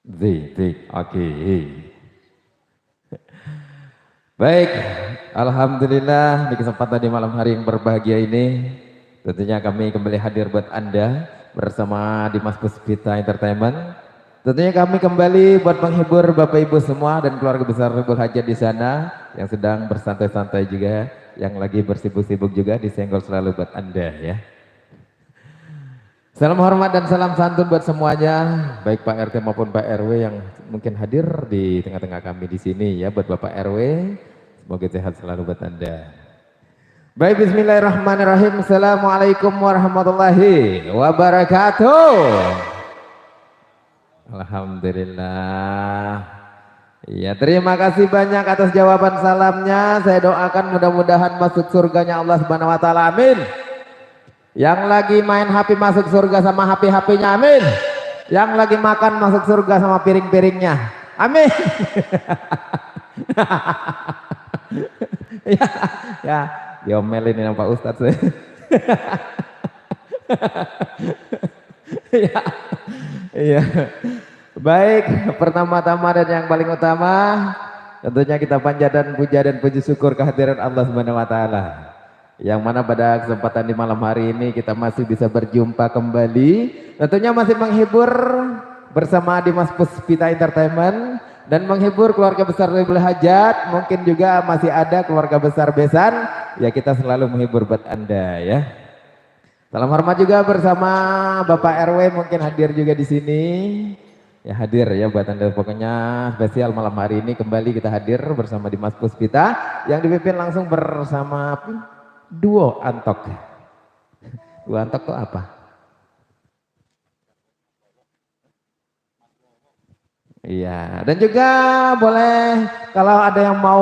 Cik, cik. Oke. Baik, Alhamdulillah di kesempatan di malam hari yang berbahagia ini, tentunya kami kembali hadir buat Anda bersama Dimas Puspita Entertainment. Tentunya kami kembali buat menghibur Bapak Ibu semua dan keluarga besar Ribul Hajat di sana yang sedang bersantai-santai juga, yang lagi bersibuk-sibuk juga disenggol selalu buat Anda ya. Salam hormat dan salam santun buat semuanya, baik Pak RT maupun Pak RW yang mungkin hadir di tengah-tengah kami di sini ya, buat Bapak RW, semoga sehat selalu buat Anda. Baik, bismillahirrahmanirrahim. Assalamualaikum warahmatullahi wabarakatuh. Alhamdulillah. Ya, terima kasih banyak atas jawaban salamnya. Saya doakan mudah-mudahan masuk surganya Allah Subhanahu wa taala. Amin. Yang lagi main HP masuk surga sama HP-HP-nya, amin. Yang lagi makan masuk surga sama piring-piringnya, amin. Ya, ya, diomelin ini Pak Ustadz. Ya, iya. Baik, pertama-tama dan yang paling utama, tentunya kita panjatkan puja dan puji syukur kehadiran Allah Subhanahu wa taala. Yang mana pada kesempatan di malam hari ini kita masih bisa berjumpa kembali, tentunya masih menghibur bersama Dimas Puspita Entertainment dan menghibur keluarga besar Ribul Hajat. Mungkin juga masih ada keluarga besar Besan, ya kita selalu menghibur buat Anda ya. Salam hormat juga bersama Bapak RW mungkin hadir juga di sini. Ya hadir ya buat Anda, pokoknya spesial malam hari ini kembali kita hadir bersama Dimas Puspita yang dipimpin langsung bersama duo Antok. Duo Antok itu apa? Iya, dan juga boleh kalau ada yang mau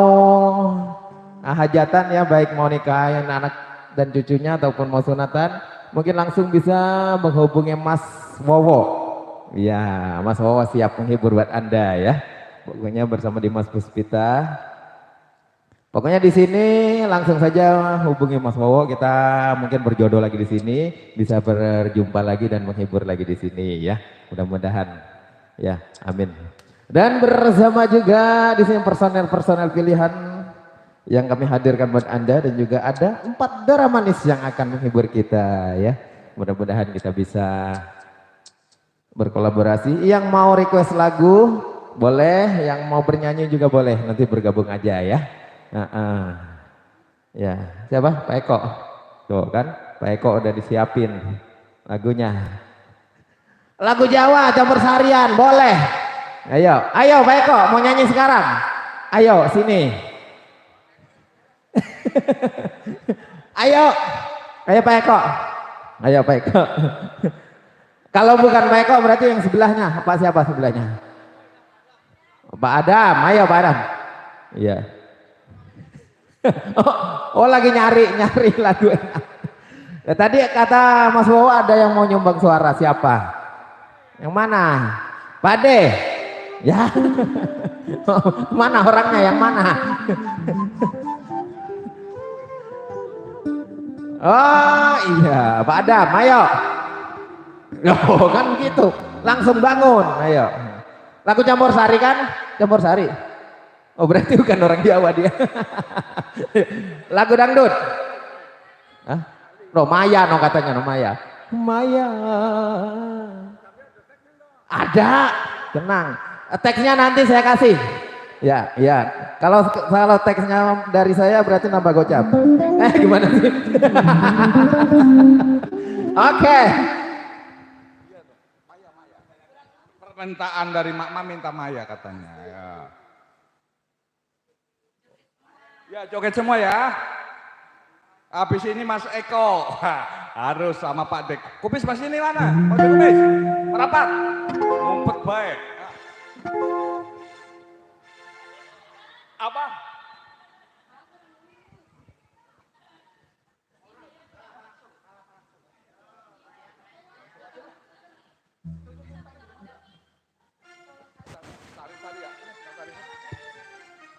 hajatan ya, baik mau nikahin anak dan cucunya ataupun mau sunatan, mungkin langsung bisa menghubungi Mas Wowo. Iya, Mas Wowo siap menghibur buat Anda ya. Pokoknya bersama Dimas Puspita. Pokoknya di sini langsung saja hubungi Mas Wowo, kita mungkin berjodoh lagi di sini, bisa berjumpa lagi dan menghibur lagi di sini ya. Mudah-mudahan ya, amin. Dan bersama juga di sini personel-personel pilihan yang kami hadirkan buat Anda, dan juga ada 4 darah manis yang akan menghibur kita ya. Mudah-mudahan kita bisa berkolaborasi. Yang mau request lagu boleh, yang mau bernyanyi juga boleh, nanti bergabung aja ya. Ya, siapa? Pak Eko. Tuh kan, Pak Eko udah disiapin lagunya. Lagu Jawa campur sarian, boleh. Ayo, ayo Pak Eko, mau nyanyi sekarang? Ayo, sini. Ayo, ayo Pak Eko. Ayo Pak Eko. Kalau bukan Pak Eko berarti yang sebelahnya. Apa siapa sebelahnya? Pak Adam, ayo Pak Adam. Iya. Oh, lagi nyari lagu. Ya, tadi kata Mas Wowo ada yang mau nyumbang suara, siapa? Yang mana? Pak De. Ya. Mana orangnya, yang mana? Oh iya, Pak Adam, ayo. Oh kan gitu, langsung bangun, ayo. Lagu campur sari kan? Campur sari. Oh berarti bukan orang Jawa dia. Lagu dangdut. Hah? Romaya no katanya, Romaya. Romaya. Ada, tenang. Teksnya nanti saya kasih. Ya, ya. Kalau teksnya dari saya berarti nambah gocap. Gimana sih? Oke. Permintaan dari Mak minta Maya katanya. Ya, joget semua ya. Habis ini Mas Eko. Harus sama Pak Dek. Kupis Mas ini mana? Pak Dek Kupis. Merapat. Ngumpet baik. Apa?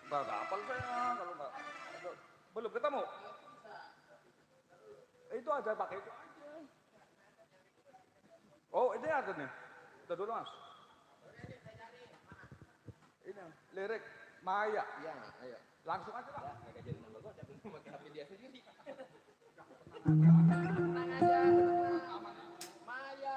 Enggak hafal saya kalau enggak. Belum ketemu. Itu aja pakai itu aja. Oh, ini ada nih. Udah dulu Mas. Ini lirik Maya. Iya, ayo. Langsung aja Pak. Enggak jadi nambah gua, tapi pakai HP dia sendiri. Tenang aja. Maya.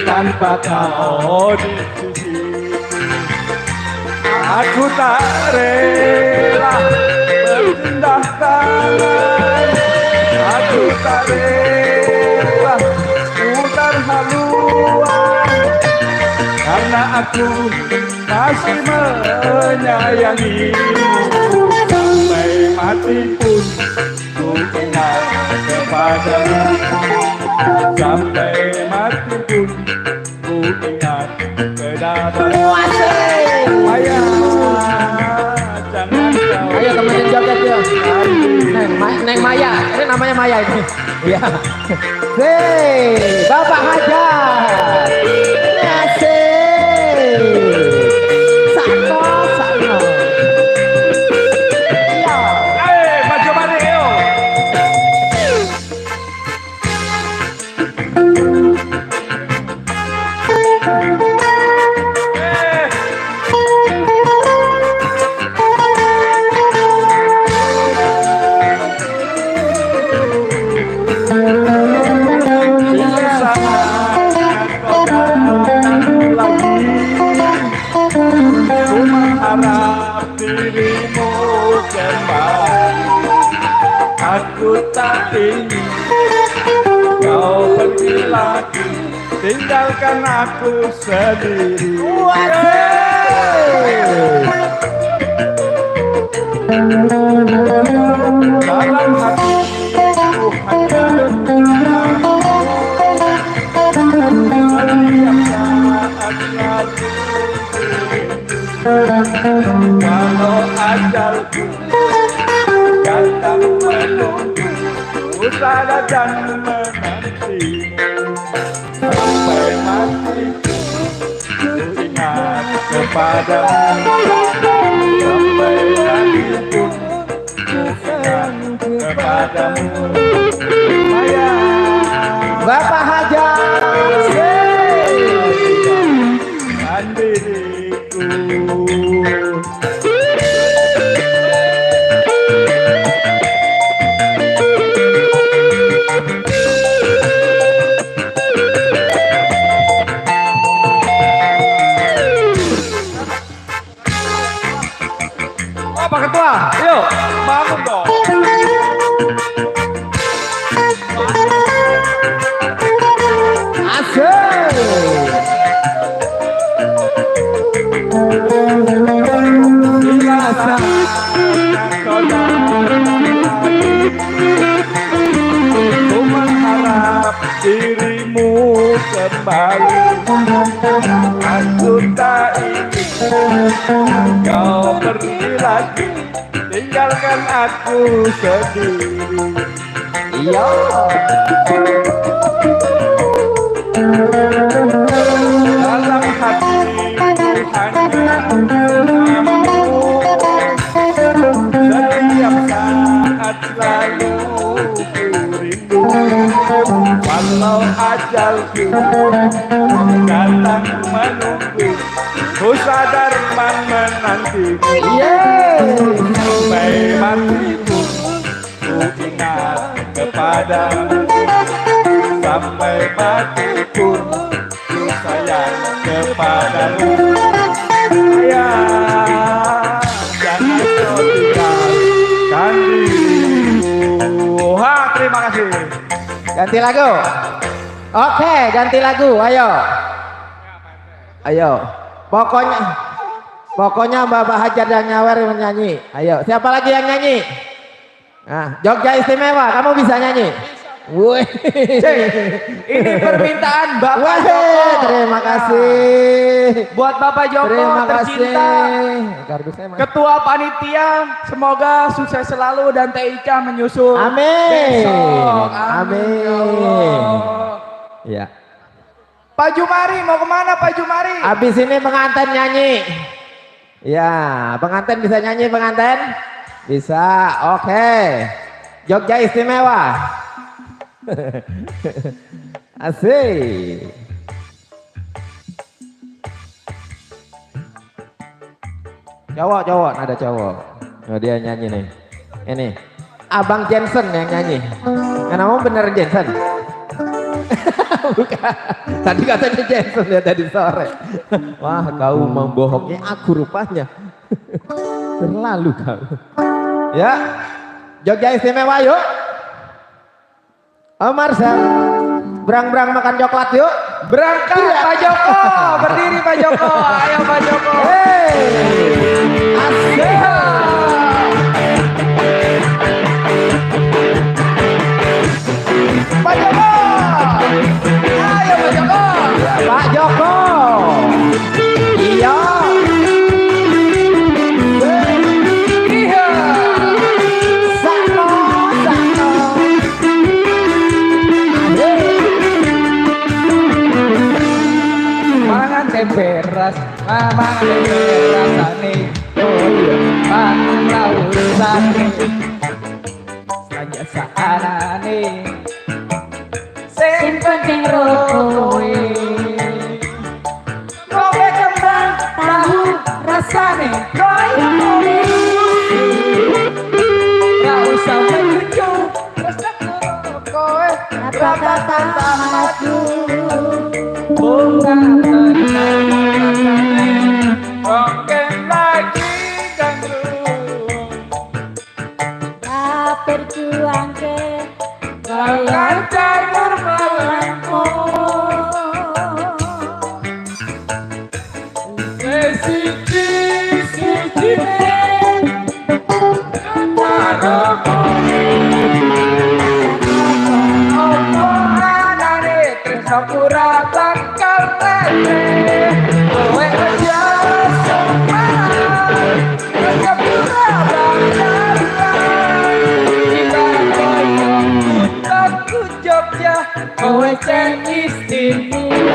Tanpa kau di sisi, aku tak rela berpindah tangan. Aku tak rela putar haluan, karena aku masih menyayangimu. Sampai mati pun ku ingat kepadamu. Sampai mati pun ku ingat kedatanmu. Maya, jangan kau. Ayo temenin joget ya. Neng Maya, ini namanya Maya ini. Iya. Hei, Bapak Hajar. Asik. Sano, sano. Iya. Maju balik yuk. Dirimu kembali, aku tak ingin kau pergi lagi, tinggalkan aku sendiri. Dalam hatiku hanya setiap saat lalu. Kalau ajalku datang menunggu, ku salah dan menanti. Sampai mati ku ingat kepadamu. Sampai mati pun ku ingat kepadamu. Maya, Bapak Hajar. dan diriku. Oh, Pak Ketua, yuk bangun dong. Ku mengharap dirimu kembali. Aku tak ingin kau pergi lagi, tinggalkan aku sendiri. Iya. Dalam hatiku hanya kamu. Setiap saat selalu ku rindu. Walau ajalku datang menunggu, ku sadar menantimu. Yeay. Sampai ada. Sampai mati pun ku sayang kepadamu. Sayang, jangan kau tinggalkan diriku. Ha, terima kasih. Ganti lagu. Oke, ganti lagu. Ayo. Ayo. Pokoknya Mbak Hajar dan Nyawer yang nyanyi. Ayo, siapa lagi yang nyanyi? Nah, Jogja Istimewa, kamu bisa nyanyi? Wih. Ini permintaan Bapak Wih, Joko. terima kasih. Buat Bapak Joko Terima tercinta. kasih. Ketua panitia, semoga sukses selalu dan Teh Ica menyusul Amin. besok. Amin. Ya Allah. Ya. Pak Jumari mau kemana Pak Jumari? Habis ini pengantin nyanyi. Ya, pengantin bisa nyanyi pengantin? Bisa. Oke. Jogja Istimewa. Asik. Cowok, ada cowok. Oh, dia nyanyi nih. Ini Abang Jensen yang nyanyi. Kamu bener Jensen? Bukan. Tadi katanya Jensen ya tadi sore. Wah, kau membohongi aku rupanya. Terlalu kau. Ya, Jogja Istimewa yuk. Oh Marcel, berang-berang makan coklat yuk. Berangkat Pak Joko, berdiri Pak Joko, ayo Pak Joko. Asik. Pak Joko, ayo Pak Joko. Pak Joko. Iya. Iya. Sano. Mangan tempe ras, mangan tempe rasane. Oh iya, mangan lausane. Saja saanane. Sing penting rokoe. Kowe kembang tahu rasane. Koyo kowe. Ra usah mencucu, rasa kowe. Rata-rata maju. Bunga mungkin lagi gandrung berjuang ke Jangan campur kalanku Siji Omonganane tresno pura bakal lele kowe aja semangat tresno pura bakal kita koyo Jogja kowe cek istimewa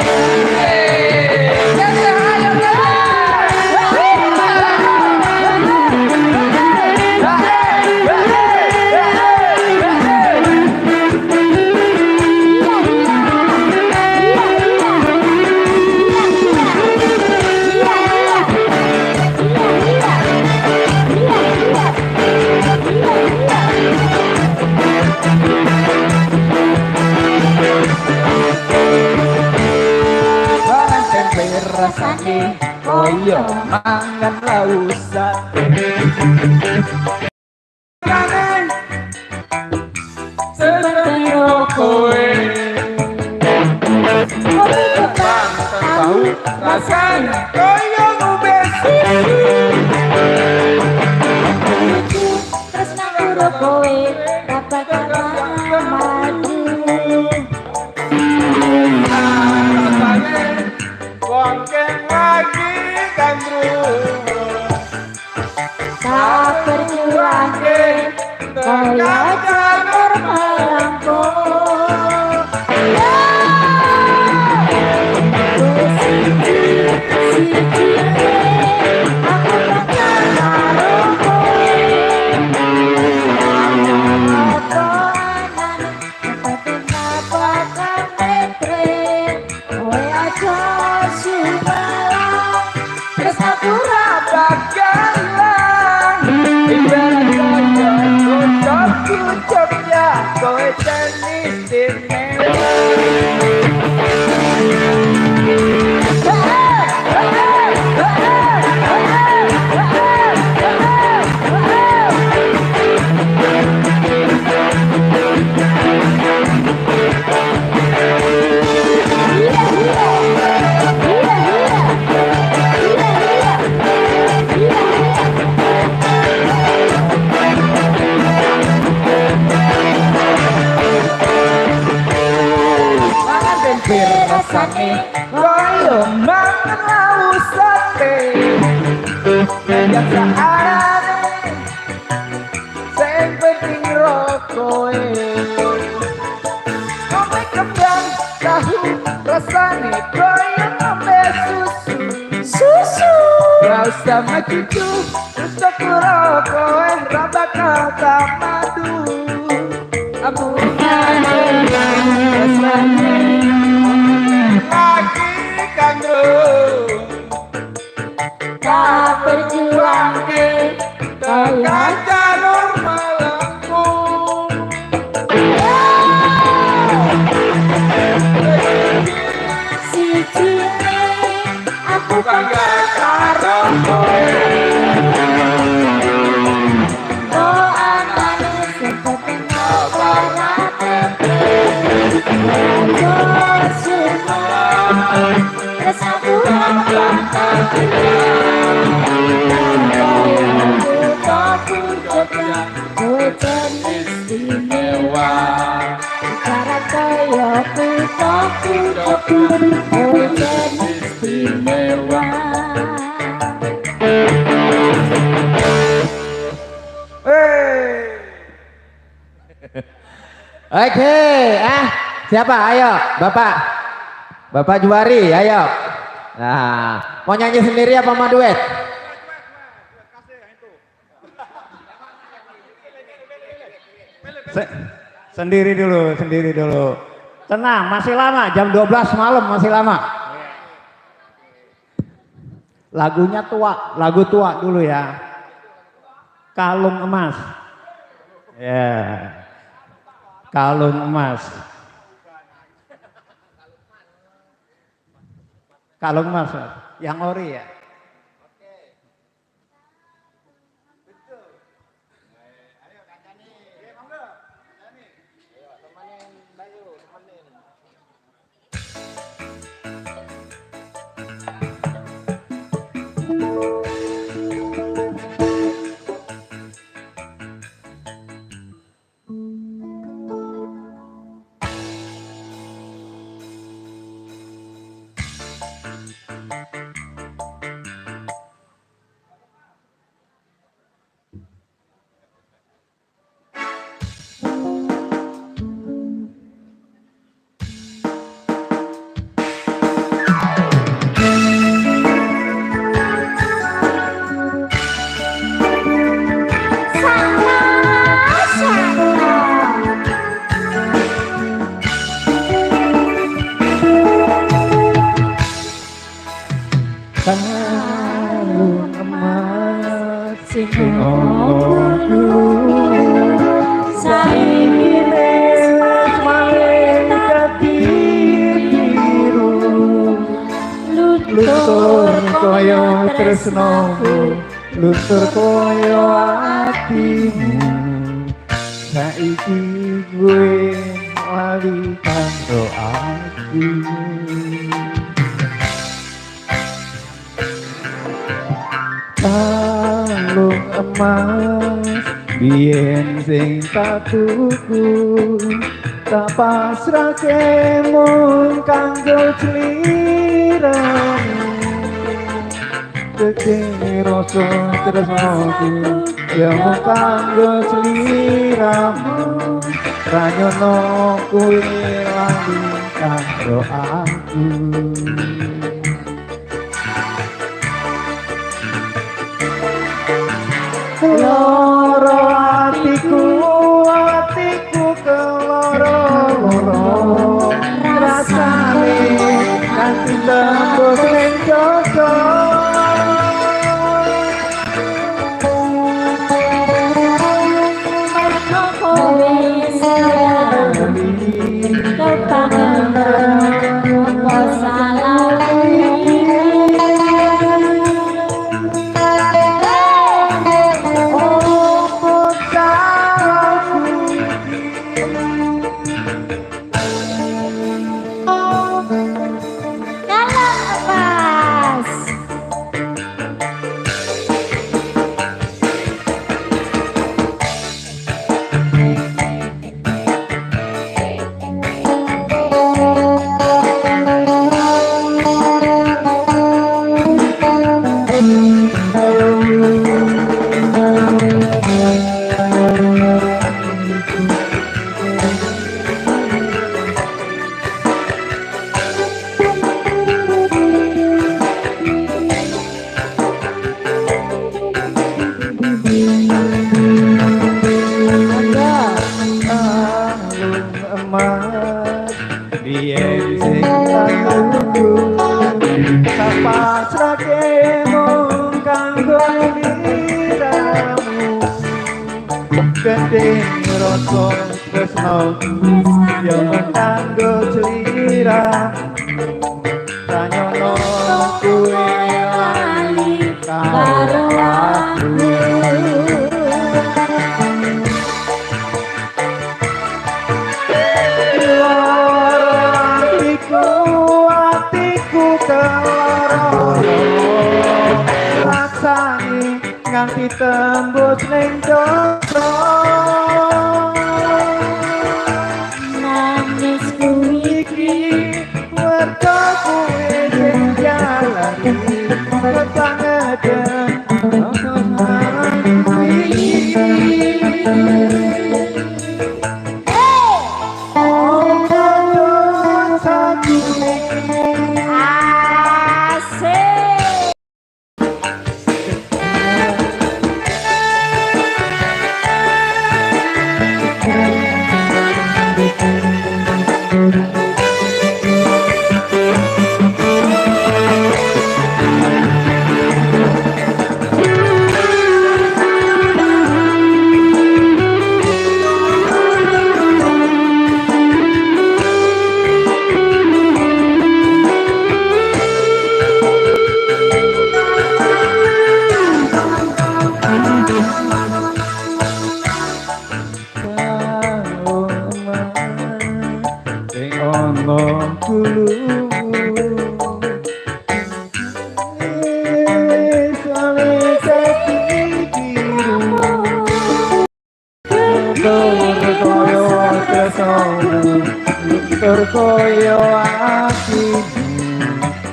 rasane koyo mangan lausan kangen seneng kowe tahu rasane koyo ngubes terus nanguro kowe dapat maju Wongken lagi gandrung tak berjuang ke kaya janur melangko aku bakal naruh kowe apa anane tapi bakal metre kowe aja sumalang terus aku bakalan ibarat kaya Jogja kowe jenis istimewa. Rasane Koyo mangan lau sate yang searane sing penting rokoe kowe kembang tahu rasane koyo ngombe susu ra usah majuju usah rokoe ra bakal madu amungan rasane lagi kandung tak berjuang ke tekan jalur melengkung si cine aku kaya karo kowe oh anane seperti warna rasa kurang kowe jenis istimewa cara kaya putoku kowe jenis istimewa. Oke, siapa? Ayo, Bapak. Bapak Juwari, ayo. Nah, mau nyanyi sendiri apa mau duet? Sendiri dulu. Tenang, masih lama, jam 12 malam masih lama. Lagunya tua, lagu tua dulu ya. Kalung emas. Ya. Kalung emas. Kalung emas, yang ori ya. Kalung emas Sing ono saiki wis malaikat biru lutur koyo tresnoku lutur koyo atimu saiki gue lali karo aku. Kalung emas biyen sing tak tuku tak pasrahke mung kanggo sliramu gede rasa tresnaku ya mung kanggo sliramu ra nyono kuwi lali karo aku. Loro atiku keloro rasane kanthi tembus ning dodo kowe gending rasa tresno yo kanggo slira sanyono kuwe lali karo aku. Atiku keloro rasane nganti tembus ning dosa Nangisku iki mergo kuwe sing jalani kebangetan asik. sing ono terkoyo atimu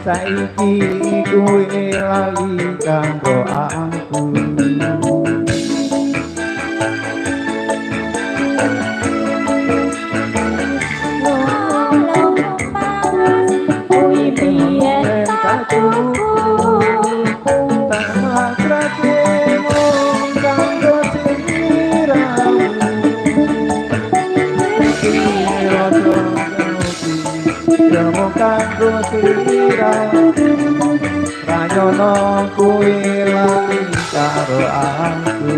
saiki kuwi lali kanggo aku. Kuwi biyen tak Ranyono kuwi lali karo aku.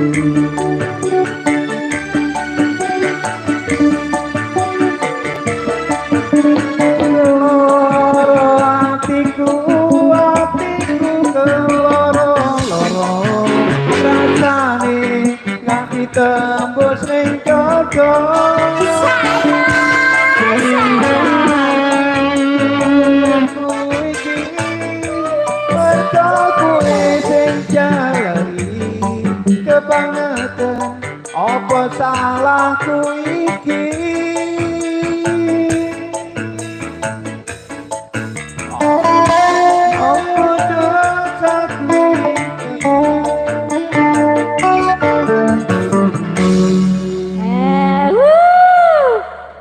Atiku keloro-loro rasane nganti tembus ning dada. Mergo kuwe sing jalani kebangetan apa salahku iki.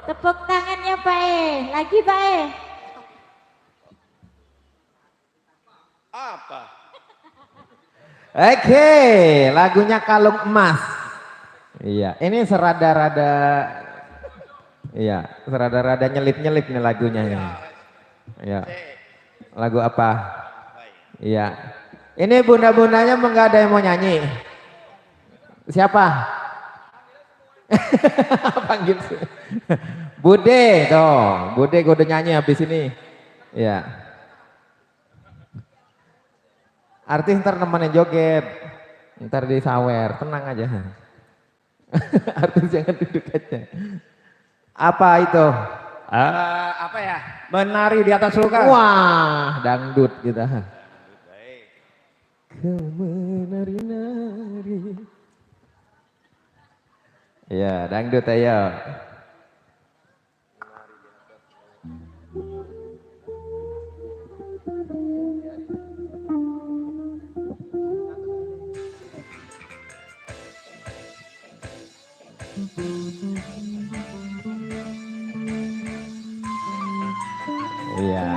Tepuk tangannya Pak E. Lagi Pak E. Oke, lagunya Kalung Emas. Iya, ini serada-rada, iya, serada-rada nyelip-nyelip nih lagunya ya. Iya, lagu apa? Iya, ini bunda-bundanya nggak ada yang mau nyanyi. Siapa? Panggil Bude, dong. Bude gue udah nyanyi habis ini. Iya. Artis ntar nemenin joget, ntar di sawer, tenang aja. Artis jangan duduk aja. Apa itu? Apa ya? Menari di atas luka. Wah, dangdut kita. Kau menari-nari. Ya, dangdut ayo. Iya.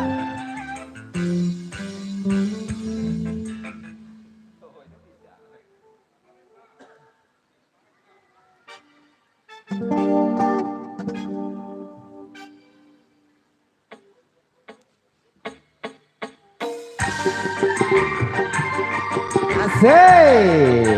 Asik.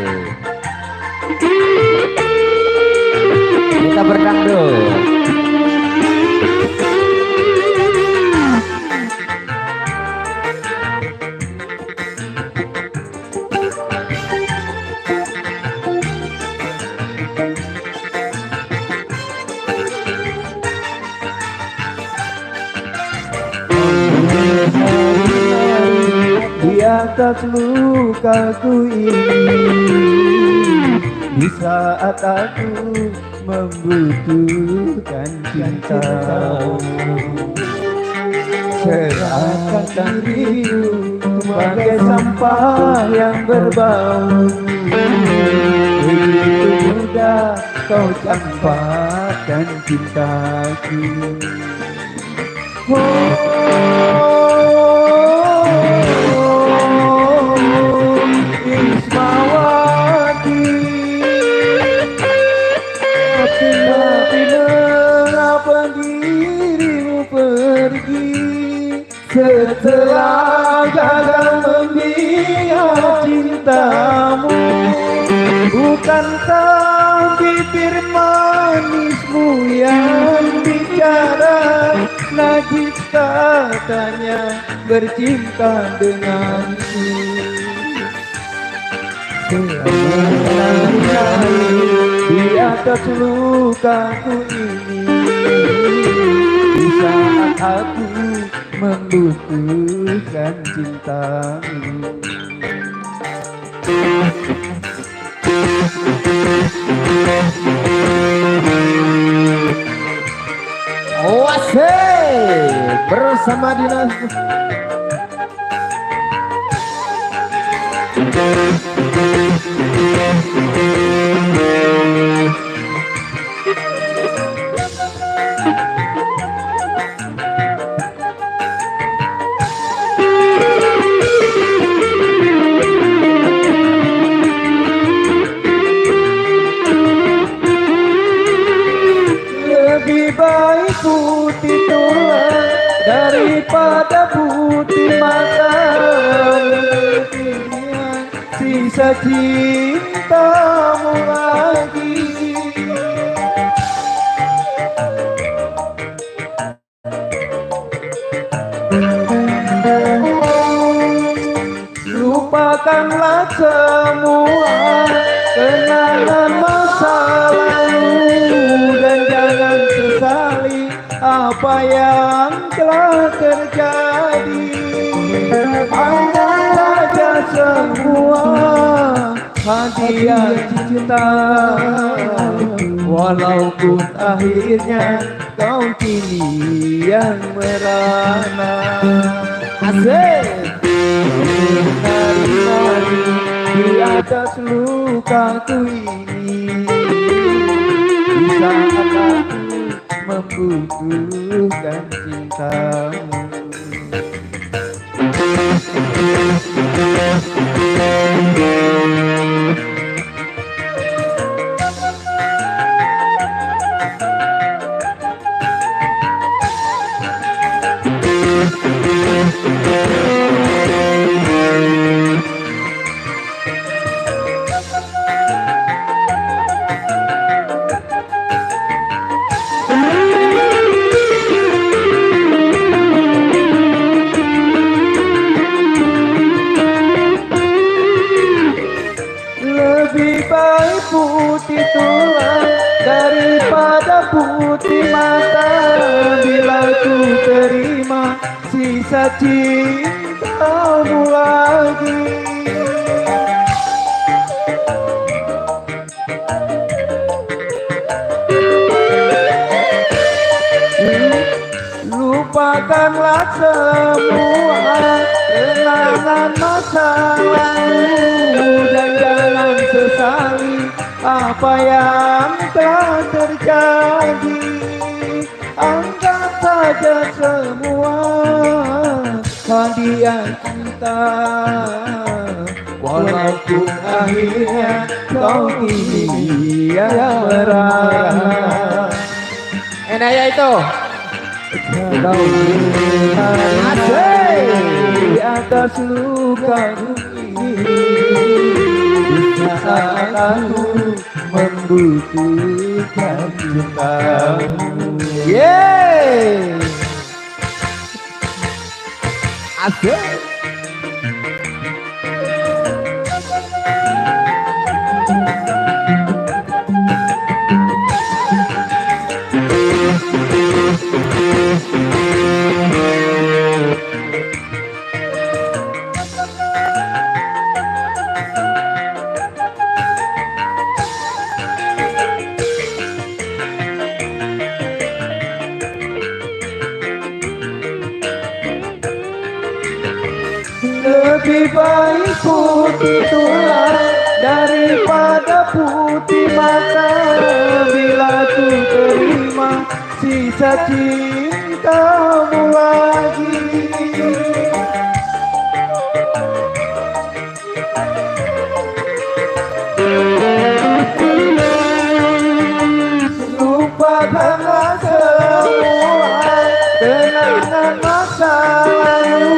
atas lukaku ini, di saat aku membutuhkan cintamu. Serahkan diriku bagai sampah yang berbau, begitu mudah kau campakkan cintaku. Ismawati, tapi mengapa dirimu pergi setelah gagal membiak cintamu? Bukankah bibir manismu yang bicara, najis katanya bercinta denganku. Di atas lukaku ini, di saat aku membutuhkan cintamu. Oase bersama Dinas. Lebih baik putih tulang daripada putih mata, sisa cintamu lagi. Lupakanlah semua kenangan masa lalu dan jangan sesali apa yang telah terjadi. Anggap saja semua hadiah cinta, walaupun akhirnya kau kini yang merana. Asik. Menari-nari di atas lukaku ini, di saat aku membutuhkan cintamu. Lebih baik putih tulang daripada putih mata, bila ku terima sisa cintamu lagi. Lupakanlah semua kenangan masa lalu dan jangan sesali apa yang telah terjadi. Anggap saja semua hadiah cinta, walaupun akhirnya kau ini yang merana. Enak ya itu. Kau asik di atas lukaku ini, di saat aku membutuhkan cintamu. Yeay, asik. baik putih tulang daripada putih mata. Bila ku terima sisa cintamu lagi. Lupakanlah semua kenangan masa lalu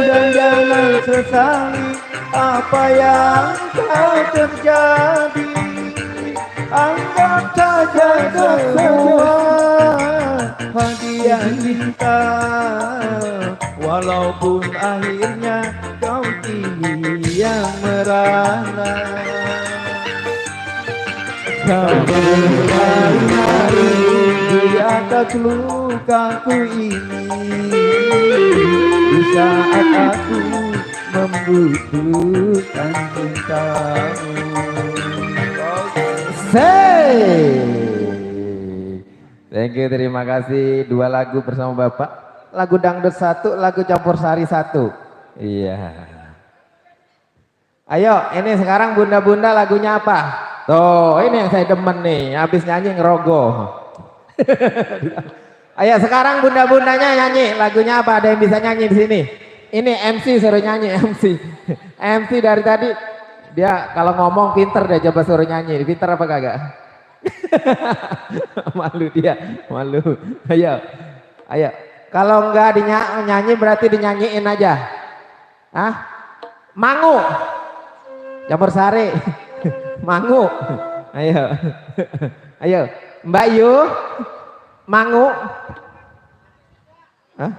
dan jangan sesali apa yang telah terjadi. Anggap saja semua hadiah cinta, walaupun akhirnya kau kini yang merana. Hari-hari di atas lukaku ini, di saat aku membutuhkan cintamu. Thank you, terima kasih. 2 lagu bersama Bapak. Lagu dangdut 1, lagu campur sari 1. Iya. Ayo, ini sekarang bunda-bunda lagunya apa? Tuh, ini yang saya demen nih, habis nyanyi ngerogoh. Ayo sekarang bunda-bundanya nyanyi, lagunya apa? Ada yang bisa nyanyi di sini? Ini MC suruh nyanyi, MC. MC dari tadi dia kalau ngomong pinter deh, coba suruh nyanyi. Pinter apa kagak? Malu dia, malu. Ayo, ayo. Kalau enggak nyanyi berarti dinyanyiin aja. Hah? Mangu, campur sari. Mangu, ayo, ayo, Mbak Yu, mangu, hah?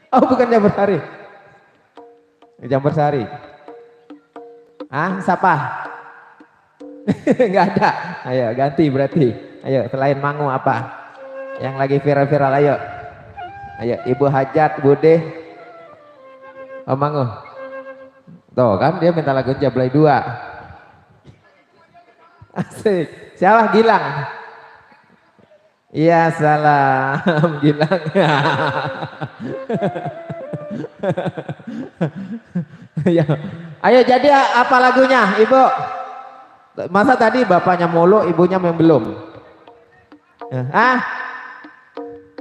Oh bukan campur sari, campur sari, ah siapa? Nggak ada, ayo ganti berarti, ayo selain mangu apa? Yang lagi viral-viral, ayo Ibu Hajat, Bude, oh mangu. Tuh kan dia minta lagu Jablay 2. Asik. Siapa? Gilang. Iya salam Gilang. Ayo jadi apa lagunya Ibu? Masa tadi bapaknya mulu ibunya yang belum?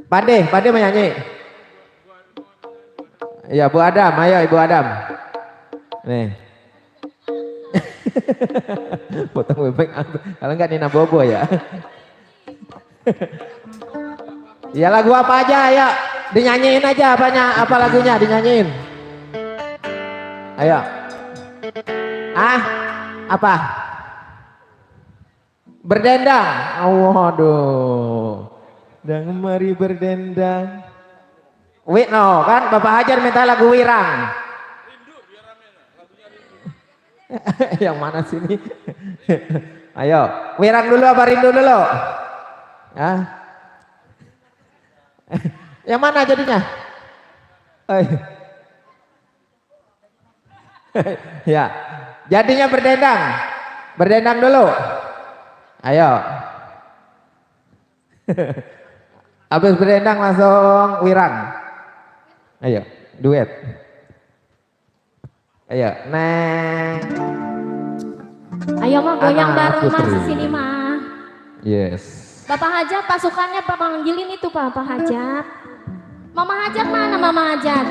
Pade menyanyi. Iya Bu Adam, ayo Ibu Adam. Nih. Potong bebek kalau enggak Nina Bobo ya. Ya lagu apa aja ya, dinyanyiin aja apa lagunya dinyanyiin. Ayo. Apa? Berdendang. Oh, waduh. Dan mari berdendang. No kan Bapak Hajar minta lagu Wirang. Yang mana sini? Ayo, Wirang dulu apa Rindu dulu? Yang mana jadinya? Ya, jadinya berdendang. Berdendang dulu. Ayo. Habis berdendang langsung Wirang. Ayo, duet. Ayo, neng. Ayo mah goyang bareng Putri. mas sini mah. Yes. Bapak Hajat pasukannya Pak manggilin itu Bapak Hajat. Mama Hajat mana Mama Hajat?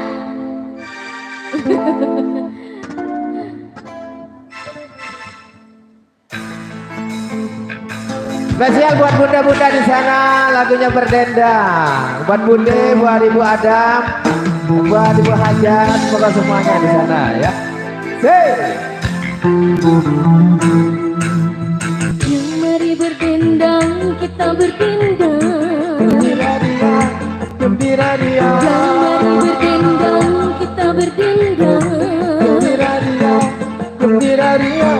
Spesial buat bunda-bunda di sana, lagunya berdendang. Buat Bude, buat Ibu Adam, buat Ibu Hajat, semoga semuanya di sana ya. Yang mari berdendang, kita berdendang. Gembira dia, gembira dia. Yang mari berdendang, kita berdendang. Gembira dia, gembira dia.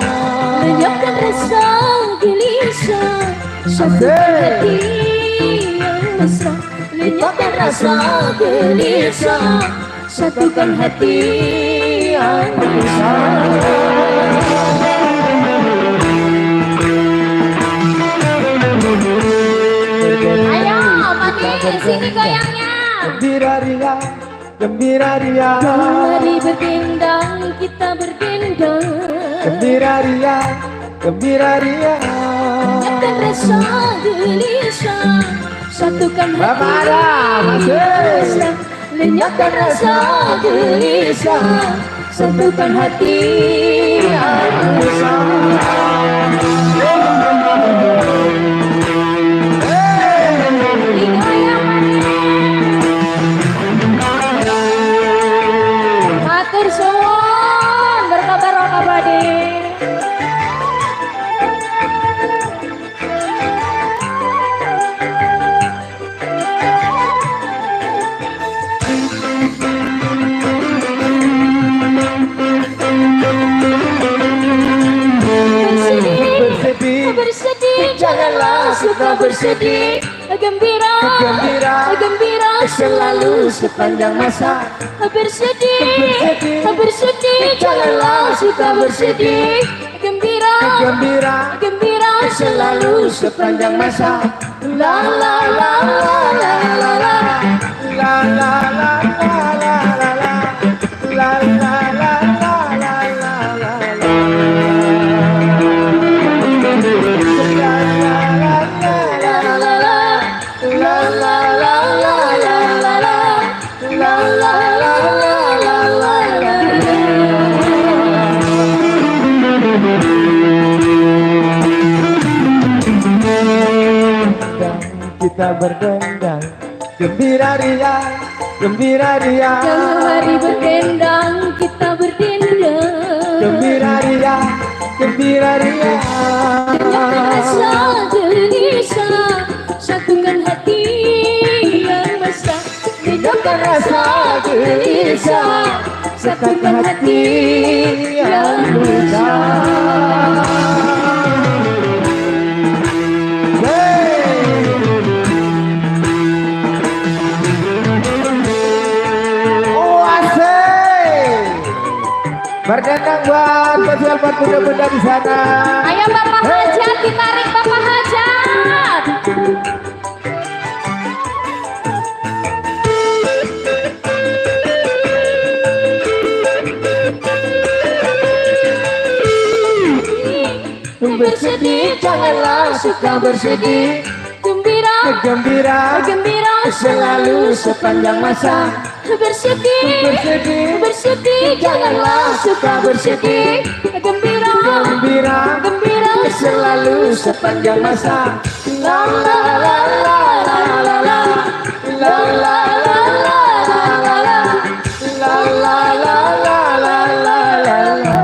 Lenyapkan rasa gelisah, satukan hati yang mesra. Lenyapkan rasa gelisah, satukan hati yang mesra. Ayo, Mati, sini goyangnya. Gembira dia, gembira ria. Mari berdendang, kita berdendang. Gembira ria, gembira ria. Lenyapkan rasa gelisah, satukan hati. Bapak ada, masih. Lenyapkan rasa gelisah, satukan hati yang resah. Matur suwun, berkabar kabade. Bersedih, Bersedih, janganlah suka bersedih. Gembira, Gembira, gembira selalu sepanjang masa. Bersedih, bersedih, janganlah suka bersedih. Gembira, Gembira, gembira selalu sepanjang masa. La la la la la la la. La la la la la la la. La la la la la la la la. Kita berdendang, gembira ria, gembira ria. Mari berdendang, kita berdendang. Gembira ria, gembira ria. Lenyapkan rasa gelisah, satukan hati yang resah. Lenyapkan rasa gelisah, satukan hati yang resah. Berdendang buat spesial buat bunda-bunda di sana. Ayo Bapak Hajat, ditarik Bapak Hajat. Bersedih, janganlah suka bersedih. Gembira, Gembira, gembira selalu sepanjang masa. Bersedih, Bersedih, bersedih, janganlah suka bersedih. Gembira, gembira, gembira selalu sepanjang masa. La la la la la la la. La la la la la la la. La la la la la la la la.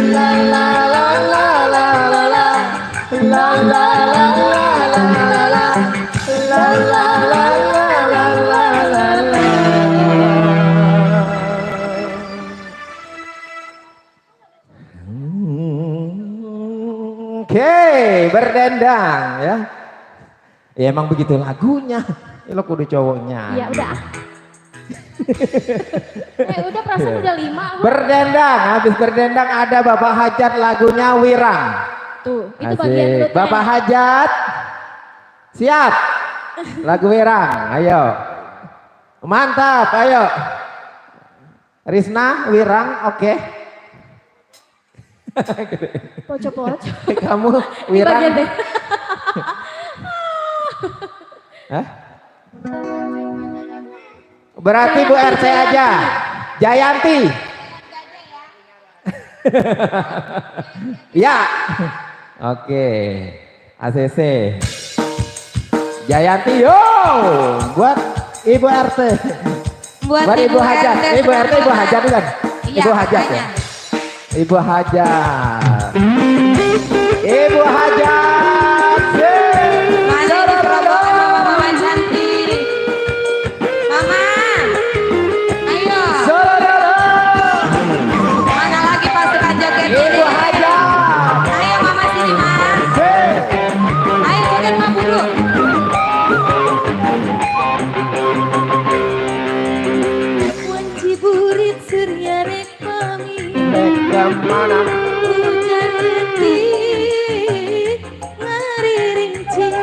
La la la la la la la. La la la la la la la. La la la la la la la la. Oke, berdendang ya. Ya emang begitu lagunya. Ya, lo kudu cowoknya. Ya udah. Udah perasaan udah 5. Berdendang, habis berdendang ada Bapak Hajat lagunya Wirang. Tuh, itu Asik. bagian lu. Bapak Hajat, siap. Lagu Wirang, ayo. Mantap, ayo. Risna, Wirang, oke. Pocok-pocok. Kamu Bagian Wirang. deh. Hah? Berarti Bu RT aja. Jayanti. Ya. Oke. ACC. Jayanti yo. Buat Ibu RT. Buat Ibu Hajat. Ibu RT Ibu Hajat kan? Iya, Ibu Hajat ya. makanya. Ibu Hajat. Ibu Hajat. Mana di Surabaya sama Mama cantik. Mama. Ayo. Mana lagi pasukan joget Ibu ini? Hajat. Ayo Mama sini Mas. Ayo joget Mama dulu. Ciburit surya rek pami. Kemana? Hujan detik ngariring cing.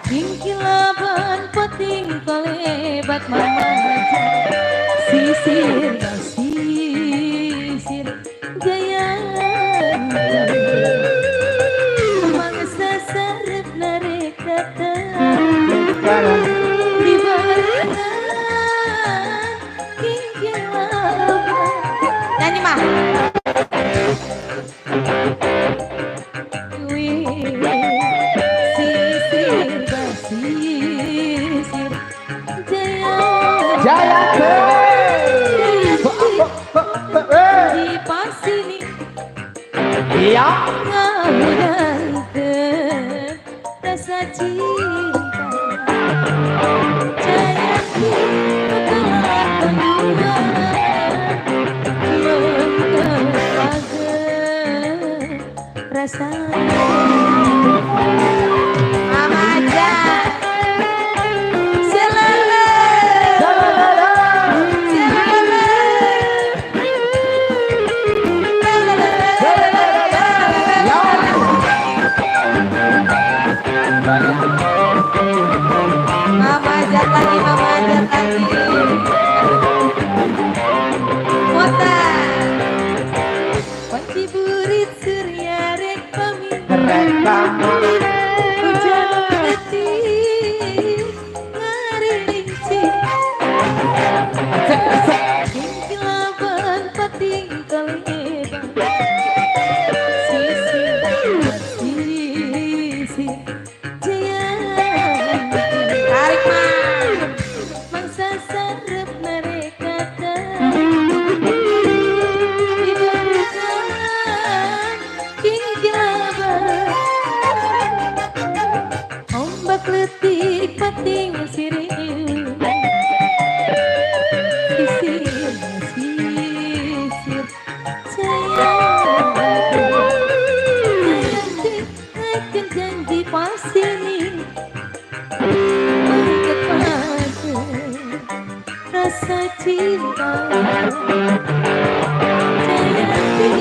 Kingkilau mah. Sisir basisir Jaya di pas ini Iya. ngahudangkeun rasa cinta Jayanti kelak kedua mengkepakeun rasa Mama aja selalu Mama ajak lagi, mama ajak lagi. Mota. Kunci burit surya rek pami. Hujan detik ngarilinci. Kilaban pating kalebang. Sisi tarik mah mangsa sarep mereka diberikan kingkilaban ombak letik pating sirih sisir sisir Jayanti akan janji pasini rasa cinta Jayanti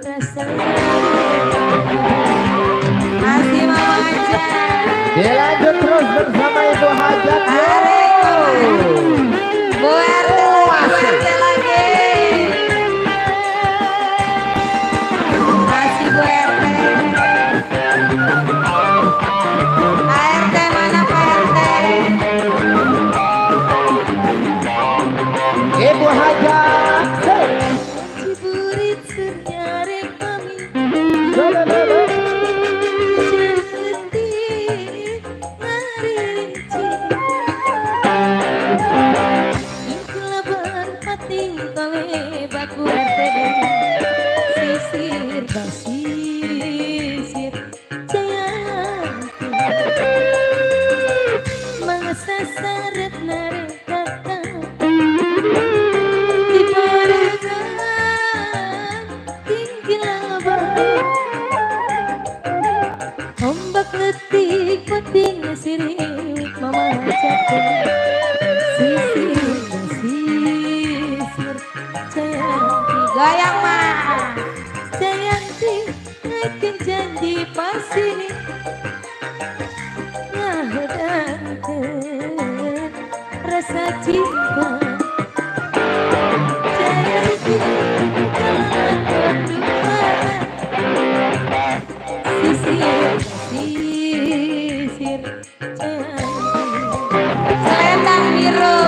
rasa masih mau aja Dilanjut terus bersama Ibu Hajat. Bu RT lagi masih Bu RT ART mana Pak RT Ibu Hajat. Ciburit senyare kami Janti ngarilinci Inkelaban pating kalebak Bu RT sisir basisir Jayanti mangsa sarep narek kata diberikan tinggilaban ombak letik pating sirik mama jatuh sisir basisir Jayanti goyang mah Jayanti akan janji pas ini ngahudangkeun rasa cinta Jayanti kelak kedua sisir sisir Jayanti selendang biru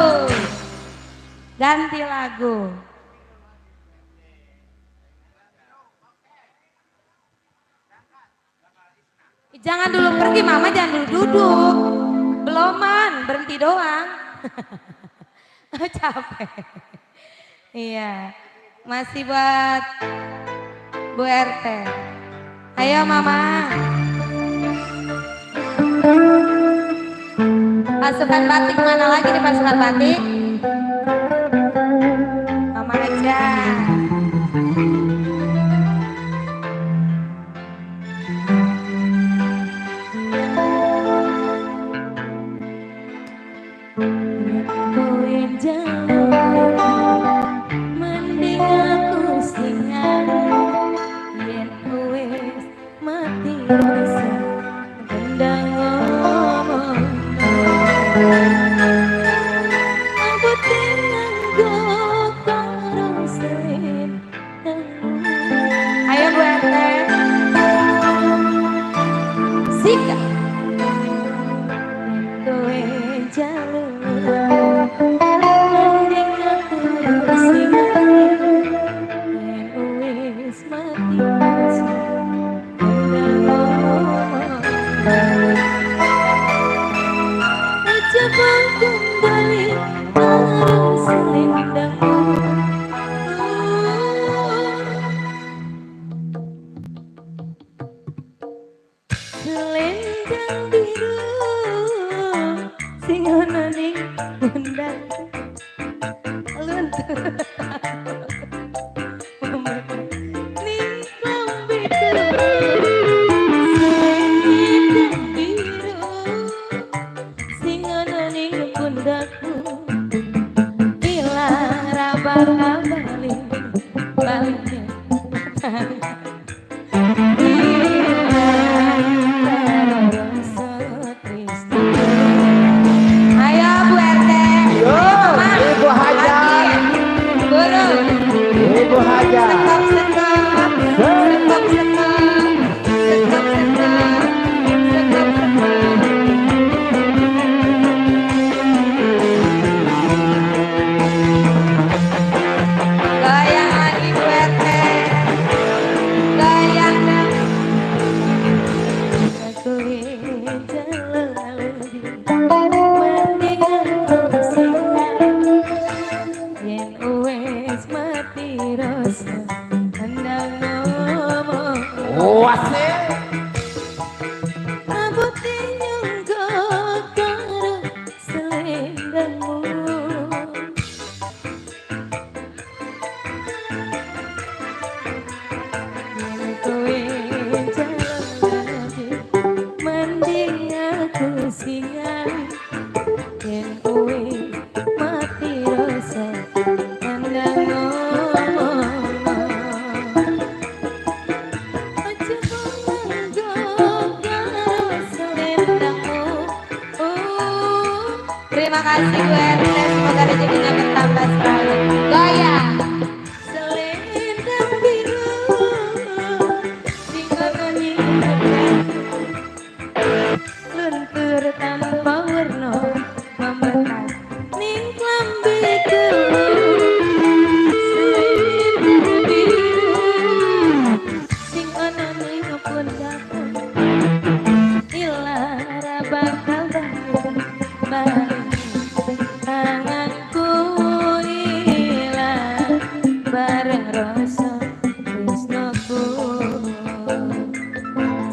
ganti lagu jangan dulu pergi mama jangan dulu duduk beloman berhenti doang capek iya masih buat Bu RT ayo mama pasukan batik mana lagi nih pasukan batik mama aja Kau yang jauh mending aku singan yen wes mati rasa gendang ngomong pundakku luntur ning lambeku selendang biru sing ana ning pundakku bila rabang balik ayo Bu RT. Yo, Teman. Ibu Hajat. Guru. Ibu Hajat. Sekop sekop. Sekop sekop. Sekop sekop. Sekop sekop. Goyang Ibu RT. Goyang dong. Aku jalan lagi. Yen wes mati rasa andang ngomong Wasih. abote nyangga karo selendangmu yen kowe jalan lagi mending aku singan yen kowe mati rasa andang ngomong aja nganggo karo selendangmu. Terima kasih Bu RT, semoga rezekinya bertambah selalu. Goyang selendang biru sing ana ning luntur tanpa warna membekas ning lambeku selendang biru sing ana ning pundakku ilara bakal balik tanganku ilang bareng rasa tresnoku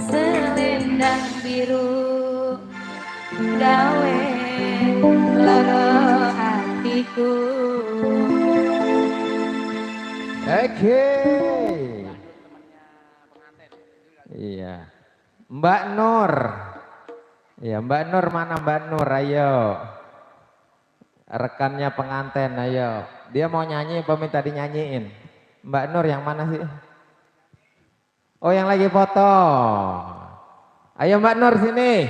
selendang biru gawe loro hatiku. Oke. Iya. Mbak Nur. Iya, Mbak Nur mana Mbak Nur? Ayo. Rekannya pengantin, ayo. Dia mau nyanyi apa minta dinyanyiin? Mbak Nur yang mana sih? Oh, yang lagi foto. Ayo Mbak Nur sini.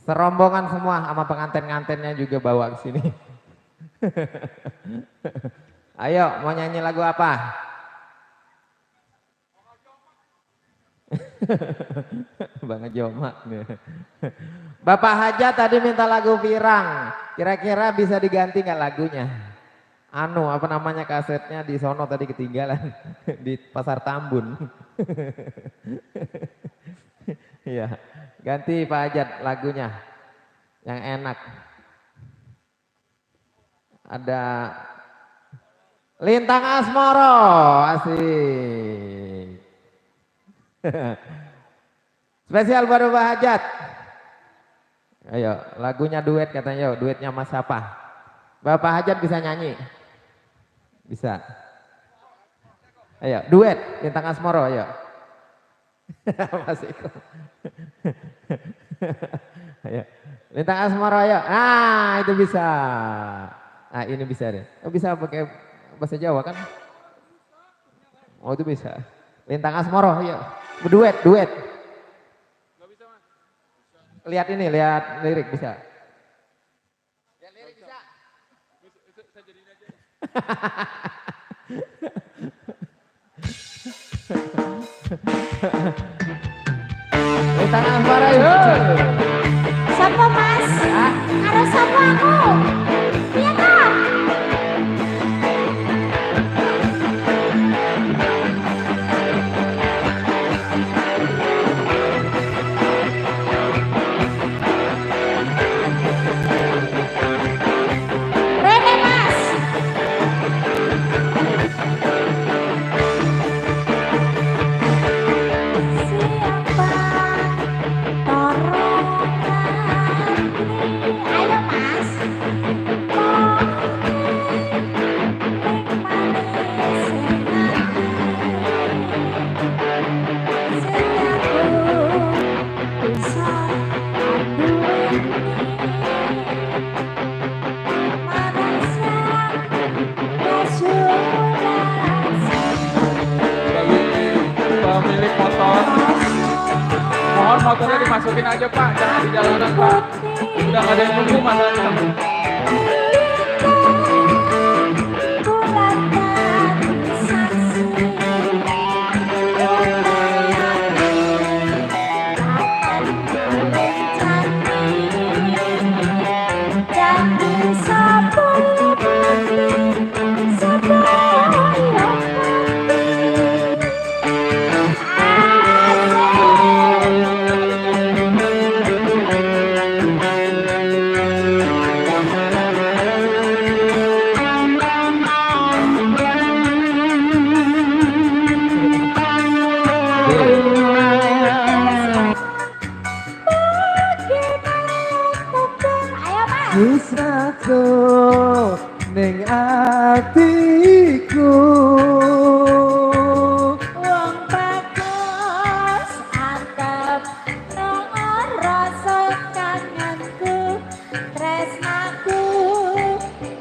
Serombongan semua sama pengantin-ngantinnya juga bawa ke sini. Ayo, mau nyanyi lagu apa? Bang Jomak nih. Bapak Hajat tadi minta lagu Pirang. Kira-kira bisa diganti nggak lagunya? Anu, apa namanya kasetnya di sono tadi ketinggalan di Pasar Tambun. Iya, ganti Pak Hajat lagunya yang enak. Ada Lintang Asmoro, asik. Spesial buat Bapak Hajat. Ayo, lagunya duet katanya, yuk, duetnya Mas siapa? Bapak Hajat bisa nyanyi? Bisa. Ayo, duet Lintang Asmoro, ayo. Mas Iko. Ayo. Lintang Asmoro, ayo. Nah, itu bisa. Ah, ini bisa deh. Oh, bisa pakai bahasa Jawa kan? Oh, itu bisa. Lintang Asmoro, ayo. Berduet, duet. Lihat ini, lihat lirik bisa. Lihat lirik bisa. Saya jadiin aja. Lintang Asmoro, ayo. Siapa Mas? Harus siapa aku? Iya kak. Rene Mas. Siapa? Tolong. Ayo Mas. masukin aja Pak, jangan di jalanan Pak. Udah nggak ada yang nunggu masalahnya. Pusatku ning atiku Wong bagus antep nang rasa kangenku tresnaku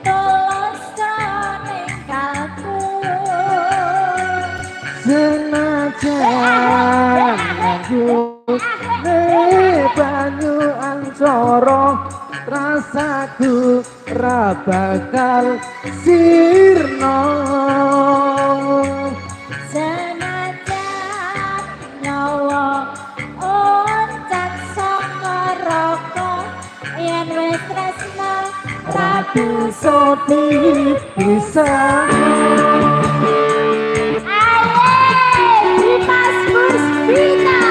tulus ning kalbu senajan aku ne banyu ancoro rasaku ra bakal sirna senajan nyawa oncat saka roko yen wis tresna ra bisa dipisah. Dimas Puspita.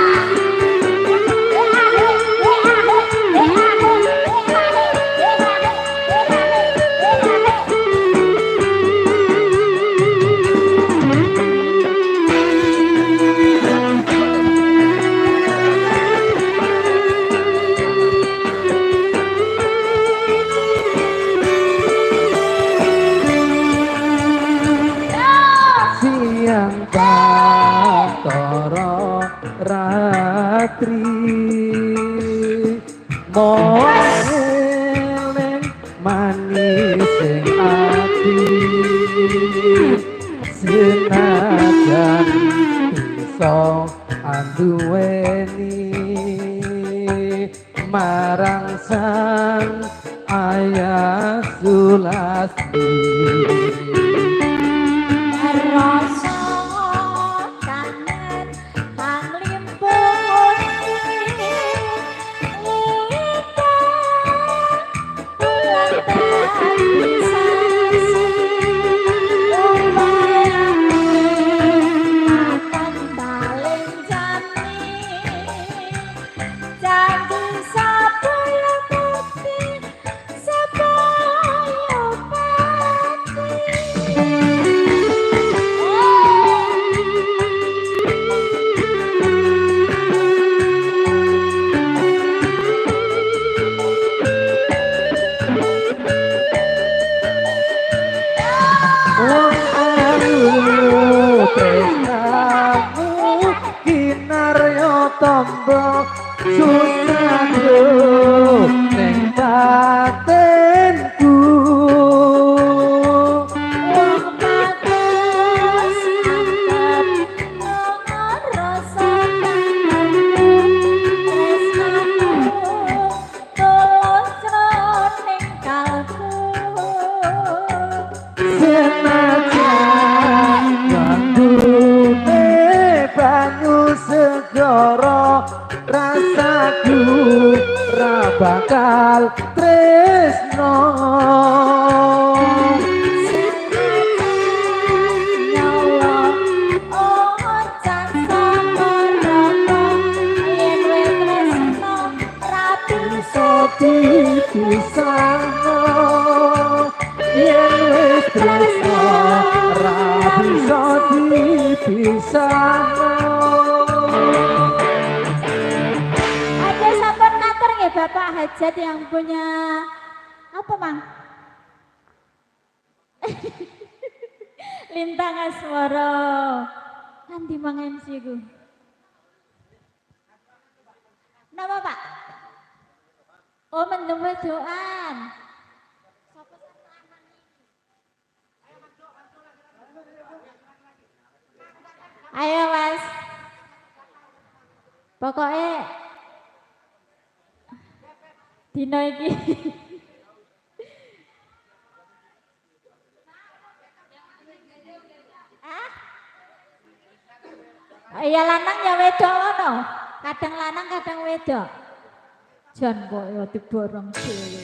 Siang batara ratri moeling manis sing ati senajan bisa anduweni marang sang ayah Sulasti. Rasa kangen kang limpun akan baling jami janji sapaya putih sapaya Wong ayu tresnamu kinarya tamba susahku ning batinku Wong bagus antep nang rasa kangenku tresnaku tulus ning kalbu senajan gandune banyu segara rasaku ra bakal tresno nyawa oncat saka roko yen wis tresna rapi bisa dipisahno yen wis tresno ra bisa dipisahno. Ada sampun ngatur nggih Bapak Hajat yang punya apa Mang? Lintang Asmara. Nanti Mang MC ku. Nama Pak? Oh mendem wedoan. Ayo Mas. Pokoknya Dino iki. Iya lanang ya wedok ngono. Kadang lanang kadang wedok. Jan kok ya diborong dhewe.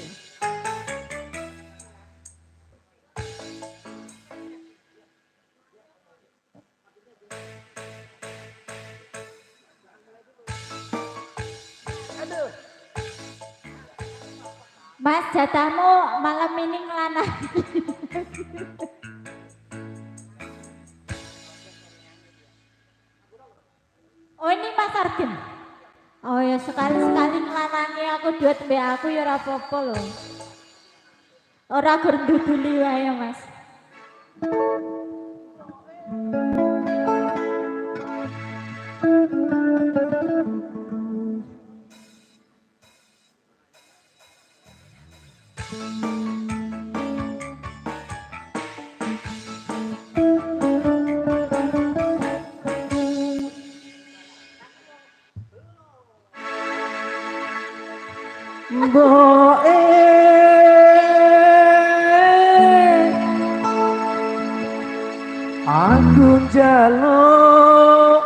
Mas jatahmu malam ini ngelanang. Oh ini Mas Argen. Oh ya sekali-sekali ngelanangi aku duet mbak aku ya ora apa-apa loh. Ora gur nduduli wae Mas. Boe aku njaluk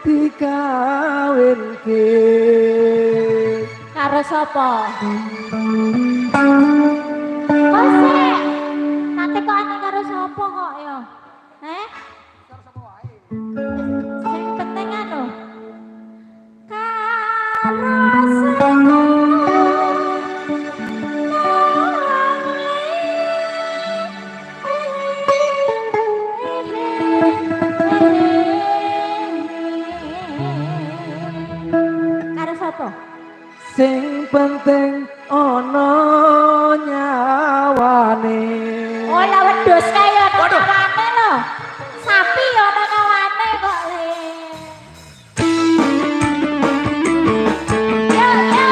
dikawinke Karo sapa? Kok sih? Nanti kok ane karo sapa kok ya? Sing penting anu. Karo sapa? Karo sapa? sing penting ana nyawane. Oh lah wedhus kae ya ana kawane lho. Sapi ya ana kawane kok le. Yo yo.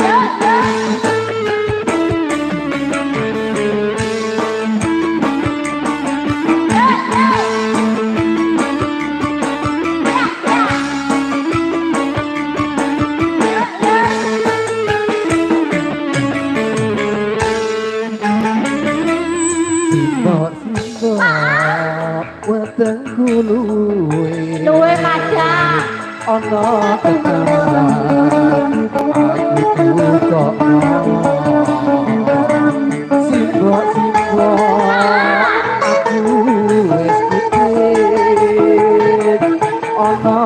Yo yo. Wetengku luwe Luwe madang. ana keterangan aku kok simbok aku wis pikir ana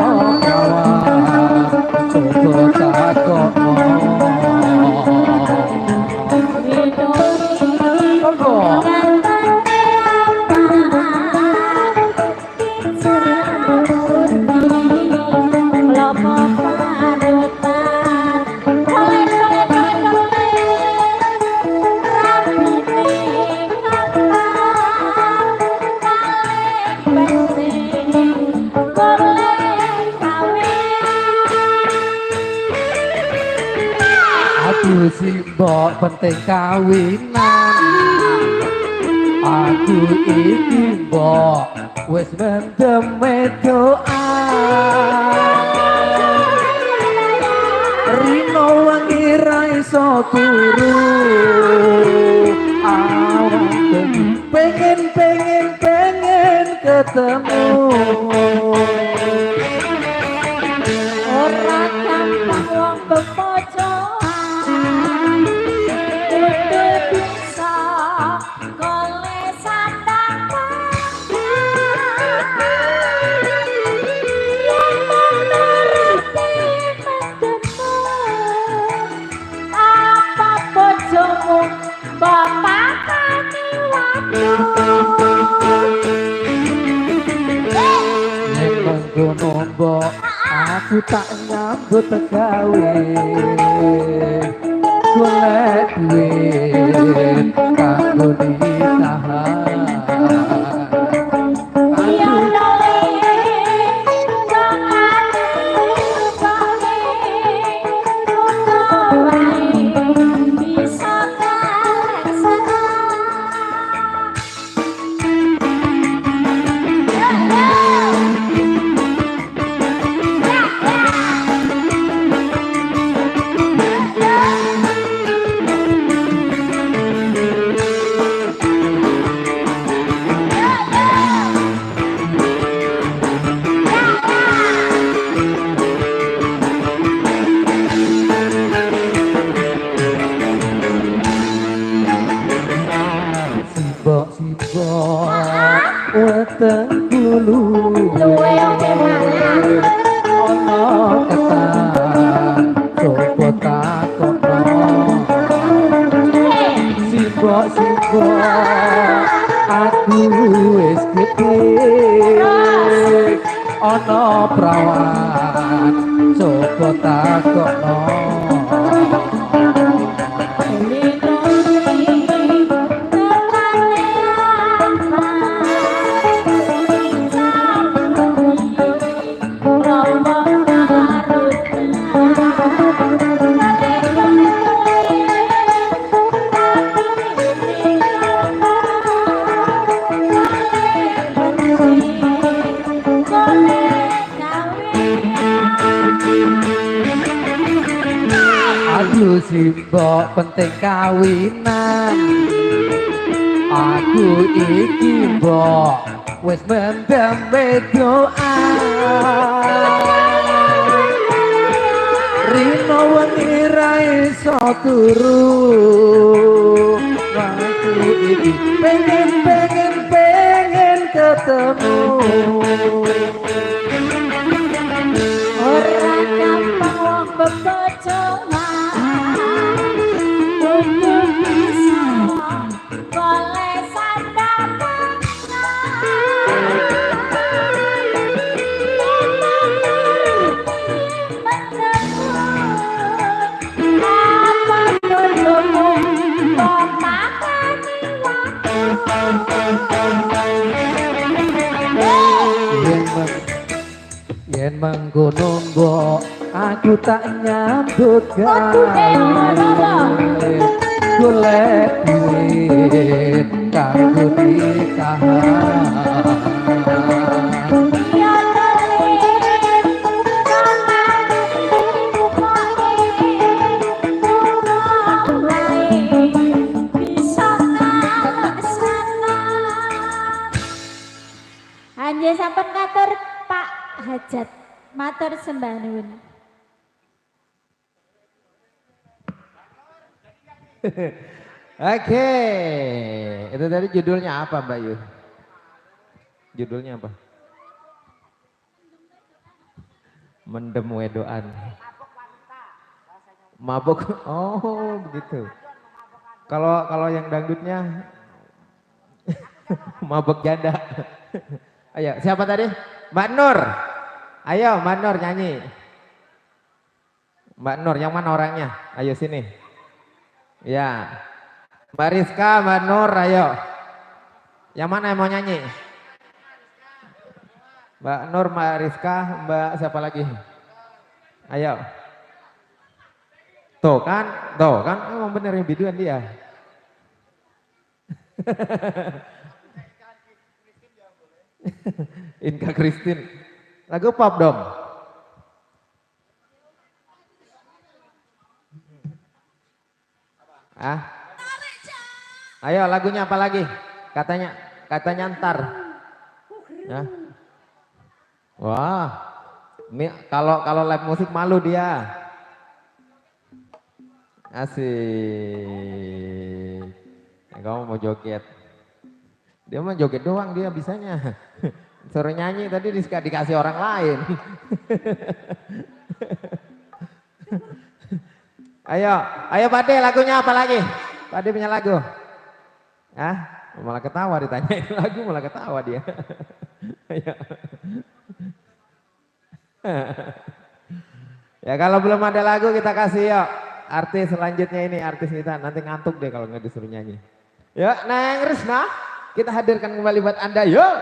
kawan coba takokno aku simbok penting kawinan aku iki mbok wis mendem doa rino wangi ra iso turu pengen ketemu Ora gampang wong bepojokan kudu bisa gole sandang yang menuruti mendemu apa bojomu bapak kami waduh mengkono mbok aku tak nyambut gawe golek duit kanggo nikahan ya lole jangan lupain bisa terlaksana prawan coba takokno Aduh simbok penting kawinan aku iki mbok wis mendem doa Rino wengi ra iso turu aku iki pengen ketemu Ora gampang wong bebojoan kudu bisa boleh sandapan yen mengkono mbok aku tak nyambut gawe golek duit kanggo nikahan Anjir sampun katur Pak Hajat matur sembah nuwun. Oke, itu tadi judulnya apa Mbak Yu? Judulnya apa? Mendem wedoan. Mabuk. Oh, begitu. Kalau yang dangdutnya mabuk janda. Ayo, siapa tadi? Mbak Nur. Ayo, Mbak Nur nyanyi. Mbak Nur, yang mana orangnya? Ayo sini. Ya. Mbak Rizka, Mbak Nur, ayo. Yang mana yang mau nyanyi? Mbak Nur, Mbak Rizka, Mbak siapa lagi? Ayo. Tuh kan, emang bener yang biduan dia. Inka Christine. Lagu pop dong. Ah. Ayo lagunya apa lagi? Katanya ntar. Ya. Wah. Ini kalau live musik malu dia. Asik. Kamu mau joget. Dia mah joget doang dia bisanya. Suruh nyanyi tadi dikasih orang lain. Ayo Pak De, lagunya apa lagi? Pak De punya lagu? Malah ketawa ditanyain lagu malah ketawa dia. Ayo. Ya kalau belum ada lagu kita kasih yuk. Artis selanjutnya ini artis kita nanti ngantuk deh kalau nggak disuruh nyanyi. Yuk Neng Risna. Kita hadirkan kembali buat Anda yuk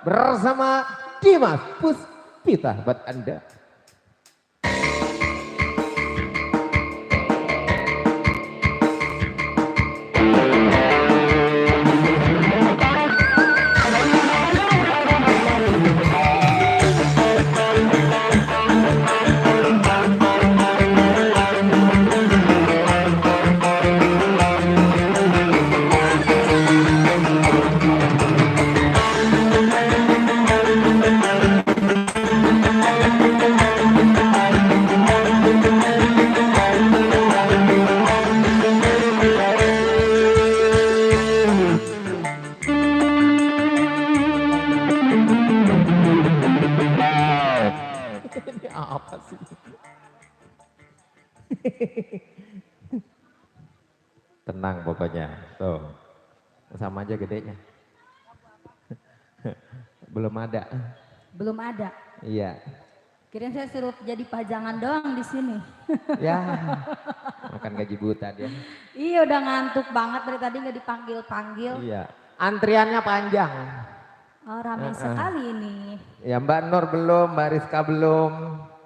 bersama Dimas Puspita buat Anda. Tenang pokoknya, tuh sama aja gedenya. Belum ada. Belum ada. Iya. Kirain saya suruh jadi pajangan doang di sini. Ya, makan gaji buta dia. Iya udah ngantuk banget dari tadi nggak dipanggil-panggil. Iya. Antriannya panjang. Oh ramai sekali ini. Ya Mbak Nur belum, Mbak Rizka belum.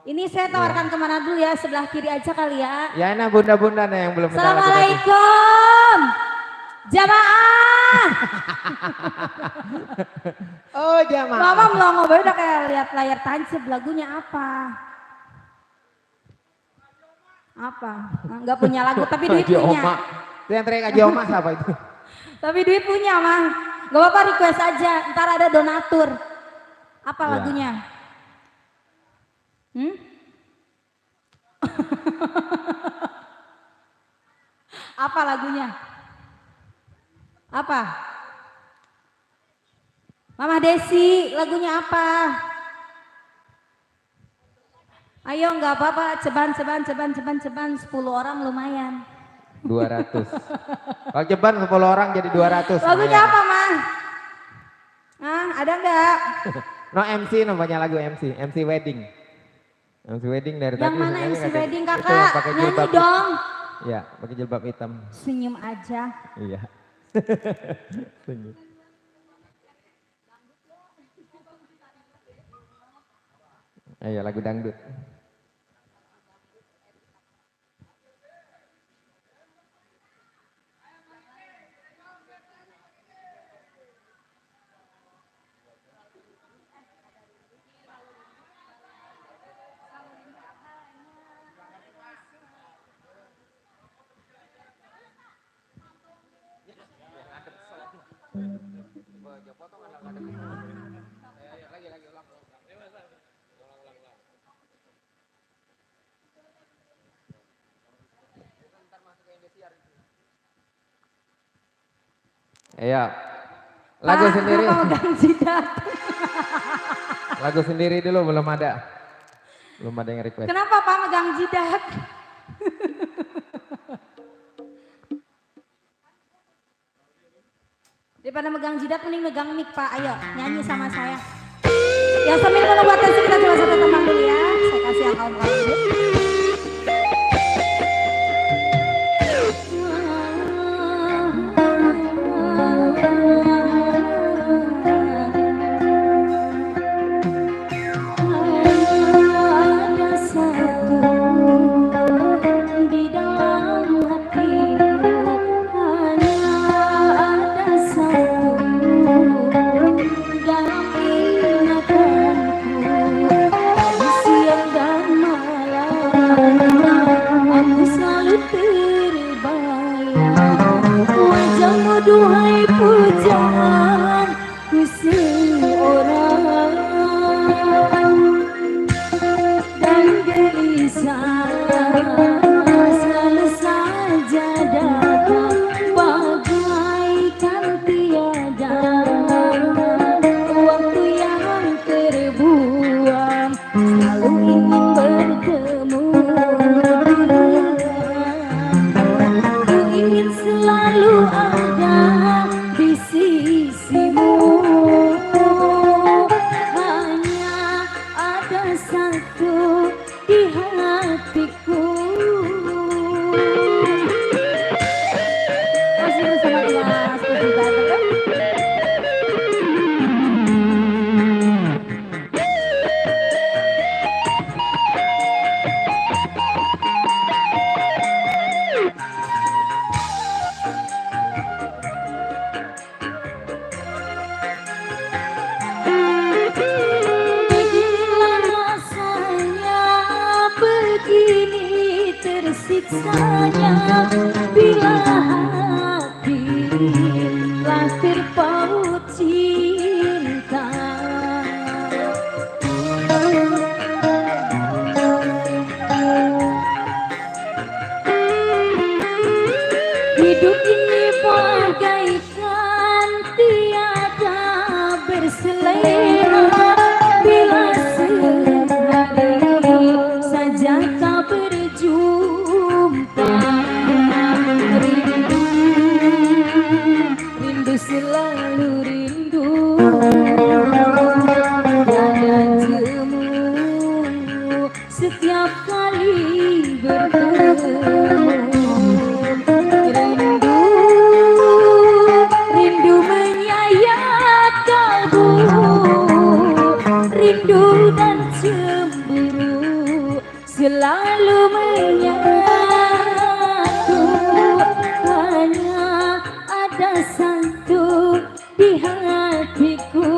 Ini saya tawarkan kemana dulu ya, sebelah kiri aja kali ya. Ya ini bunda-bunda nih yang belum minta lagu tadi. Assalamualaikum. Jamaah. Oh jamaah. Mama melongo banget udah kayak lihat layar tancap, lagunya apa? Apa? Enggak punya lagu tapi duit Haji punya. Oma. Itu yang teriak Haji Oma siapa itu? Tapi duit punya mah. Gak apa-apa request aja, ntar ada donatur. Apa Ya. lagunya? Apa lagunya? Apa? Mama Desi, lagunya apa? Ayo nggak apa-apa, ceban 10 orang lumayan. 200. Kalau jeban 10 orang jadi 200. Lagunya apa mah? Ah, ada nggak? No MC namanya lagu MC Wedding. MC Wedding dari Yang tadi. mana sebenarnya MC katanya- Wedding itu kakak? pakai Nyanyi jilbab. dong. Iya, pakai jilbab hitam. Senyum aja. Iya. Senyum. Ayo lagu dangdut. Iya. Lagu Pak, sendiri. kenapa megang jidat? Lagu sendiri dulu belum ada. Belum ada yang request. Kenapa Pak megang jidat? Daripada megang jidat mending megang mic Pak. Ayo nyanyi sama saya. Ya sambil menunggu atensi kita coba satu teman dulu ya. Saya kasih yang kaum dulu. Ada satu di dalam hatiku, hanya ada satu dalam ingatanku. Di siang dan malam aku selalu terbayang wajahmu, duhai pujaan ku seorang. Dan gelisah selalu saja datang bagaikan tiada waktu yang terbuang, selalu ingin bertemu. Ku ingin selalu ada di sisimu. Hanya ada satu di hatiku. Masih bersama Dimas Pujitan, kan? Beginilah rasanya, begini tersiksanya bila hati telah terpaut cinta. Hidup ini bagaikan tiada berselera bila sehari saja tak berjumpa. setiap kali bertemu. Rindu, rindu menyayat kalbu, rindu dan cemburu selalu menyatu. Hanya ada satu di hatiku.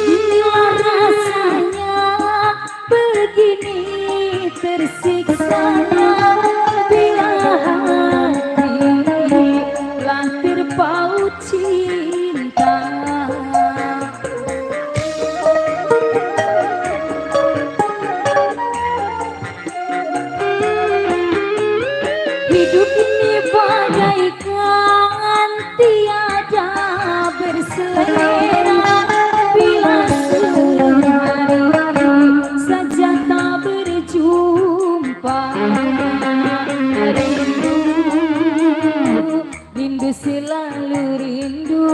Inilah rasanya begini tersiksa bila hati telah terpaut cinta. Hidup ini bagaikan tiada berselera bila sehari saja tak berjumpa. Rindu, rindu selalu rindu.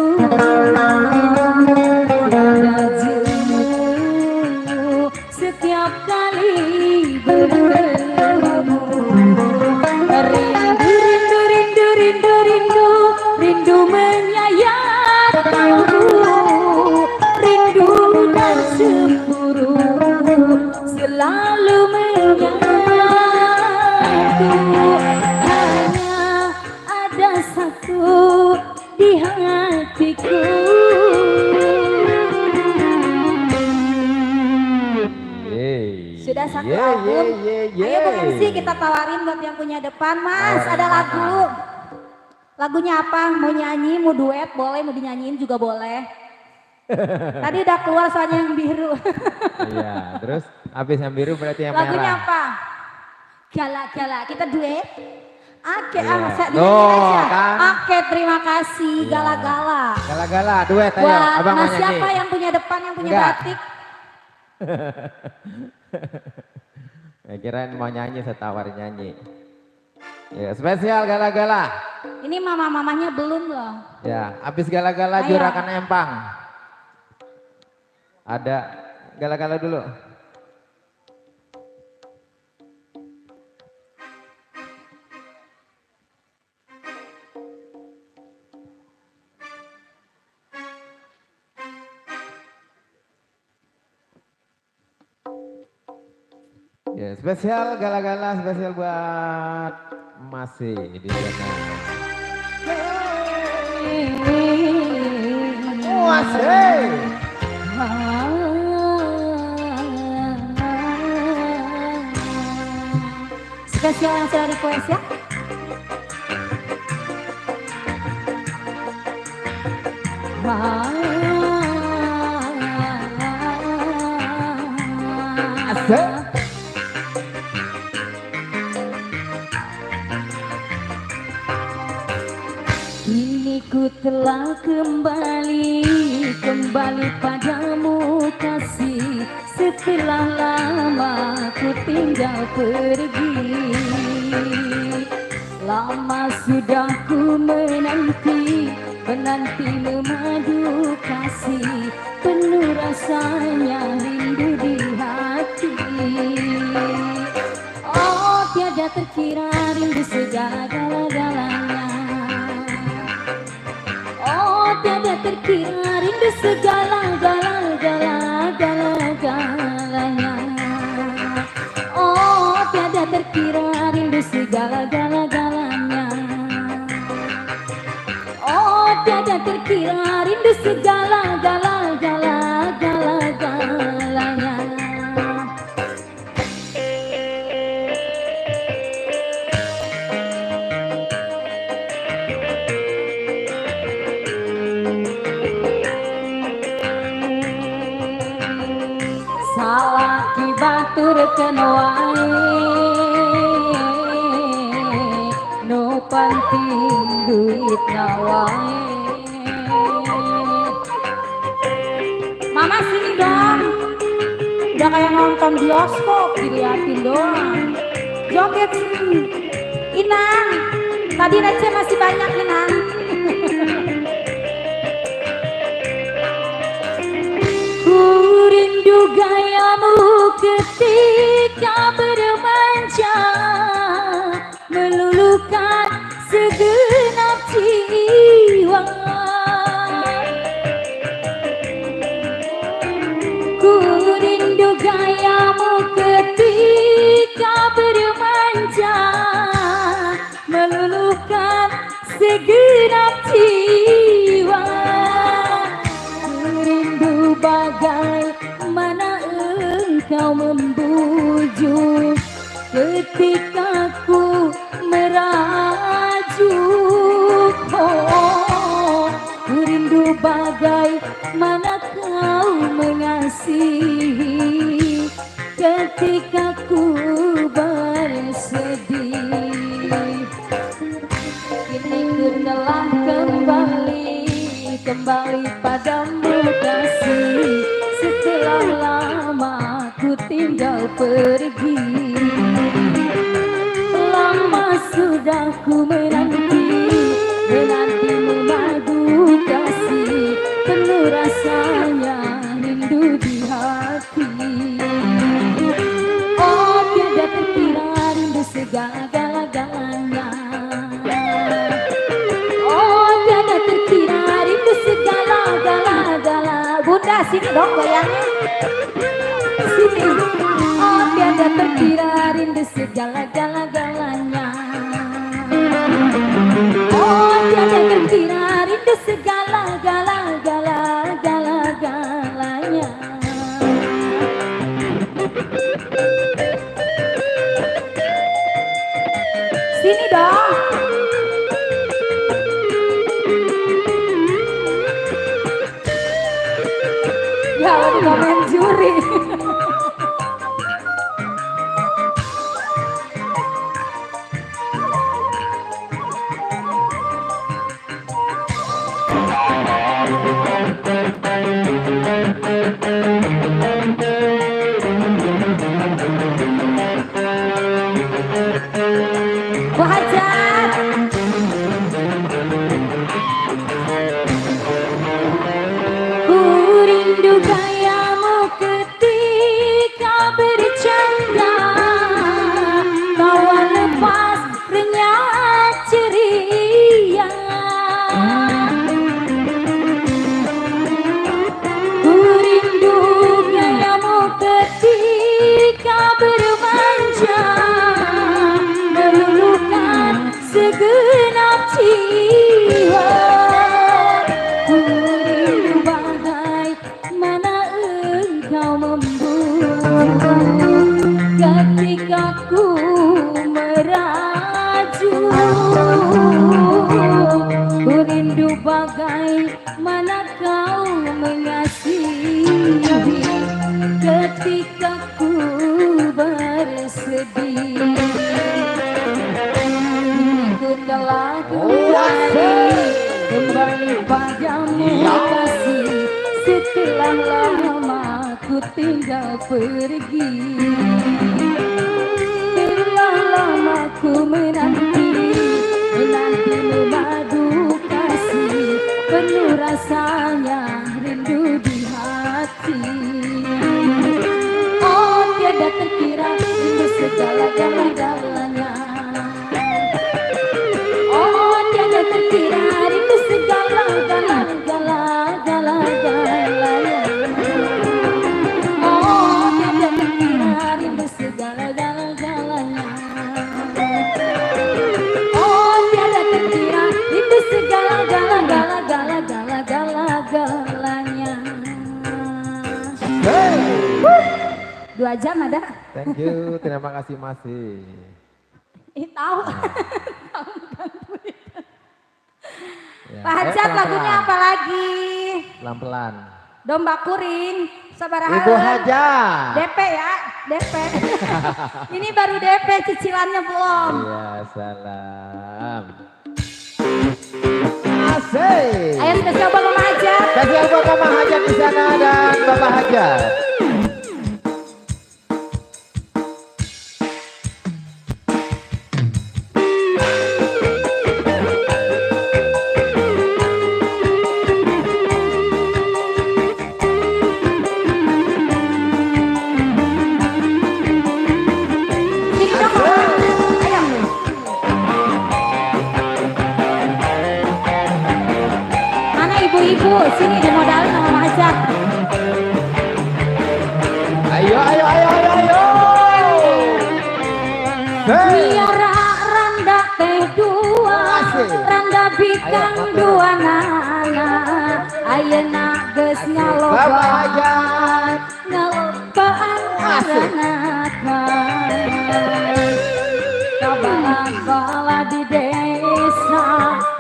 Tiada jemu setiap kali bertemu. Rindu, rindu, rindu, rindu, rindu, rindu menyayat kalbu, rindu dan cemburu selalu menyatu. Hanya ada satu di hatiku. Sudah satu album. Ayo Bang MC kita tawarin buat yang punya depan. Mas ada lagu. Lagunya apa? Mau nyanyi, mau duet boleh, mau dinyanyiin juga boleh. Tadi udah keluar soalnya yang biru. Iya, terus habis yang biru berarti yang Lagunya merah. apa? Gala-gala. Kita duet. Oke, Iya. saya Tuh, dinyanyiin aja. kan? Oke, terima kasih. Iya. Gala-gala. Gala-gala, duet ayo. Buat Abang mau Mas siapa nyanyi. yang punya depan, yang punya Enggak. batik? Ya, kirain mau nyanyi, saya tawarin nyanyi. Ya, spesial gala-gala. Ini mama-mamanya belum loh. Ya, habis gala-gala Ayo. Juragan Empang. Ada gala-gala dulu. Ya, spesial gala-gala, spesial buat masih di sana. Masih. Spesial yang sudah request ya. Asik. Kini ku telah kembali padamu kasih. Setelah lama ku tinggal pergi. Lama sudah ku menanti memadu kasih. Penuh rasanya rindu di hati. Oh tiada terkira rindu segala-galanya. Oh tiada terkira rindu segala-galanya. Oh tiada terkira rindu segala-galanya. Oh tiada terkira rindu segala-galanya. Salah kibatur kenwae no penting duit wae. Mama sini dong. Udah kayak nonton bioskop, diliatin doang. Joget sini. Inang, tadi receh masih banyak Inang. Ku rindu gayamu ketika bermanja, meluluhkan segenap jiwa. Ku rindu gayamu ketika bermanja, meluluhkan segenap jiwa. Rindu bagaimana engkau membujuk ketika ku merajuk. Oh, rindu bagaimana kau mengasihi ketika ku bersedih. Kini ku telah kembali padamu kasih, setelah lama ku tinggal pergi. Lama sudah ku menantimu madu kasih, penuh rasanya rindu di hati. Oh tiada terkira rindu segala-galanya. Oh tiada terkira rindu segala-gala. Bunda sini dong goyangnya. Sini. Oh tiada terkira rindu segala-galanya. Oh tiada terkira rindu segala-galanya. Sini dong. Ya udah komen juri. Wajar. Ku rindu gayamu ketika bercanda, tawa lepas renyah ceria. Ku rindu gayamu ketika bermanja, meluluhkan segenap jiwa. Ku rindu bagaimana engkau membujuk ketika ku merajuk. Ku rindu bagaimana kau mengasihi ketika ku bersedih. Ku telah kembali padamu kasih, setelah lama ku tinggal pergi. Telah lama ku menantimu madu kasih, penuh rasanya rindu di hati. Oh tiada terkira rindu segala-galanya. Oh tiada terkira rindu segala-galanya. Oh tiada terkira rindu segala-galanya. Oh tiada terkira rindu segala-galanya. 2 jam ada. Thank you, terima kasih masih. Tahu. Ya, Pak Hajat lagunya apa lagi? Pelan-pelan. Domba kuring, sabar Ibu Hajat. DP ya, DP. Ini baru DP, cicilannya belum. Iya, salam. spesial buat Mama Hajat. Spesial buat Mama Hajat di sana dan Bapak Hajat. Sini dong Mama. Ayo. Mana ibu-ibu? Sini dimodalin sama Mama Hajat. Ayo, ayo, ayo, ayo, ayo. Hey. Miara randa teh dua, Asik. randa bikang Ayo, dua nana. Ayeuna geus Bapak nyaloba, Hajat. ngalobaan Asik. aranakan. Kabala di desa,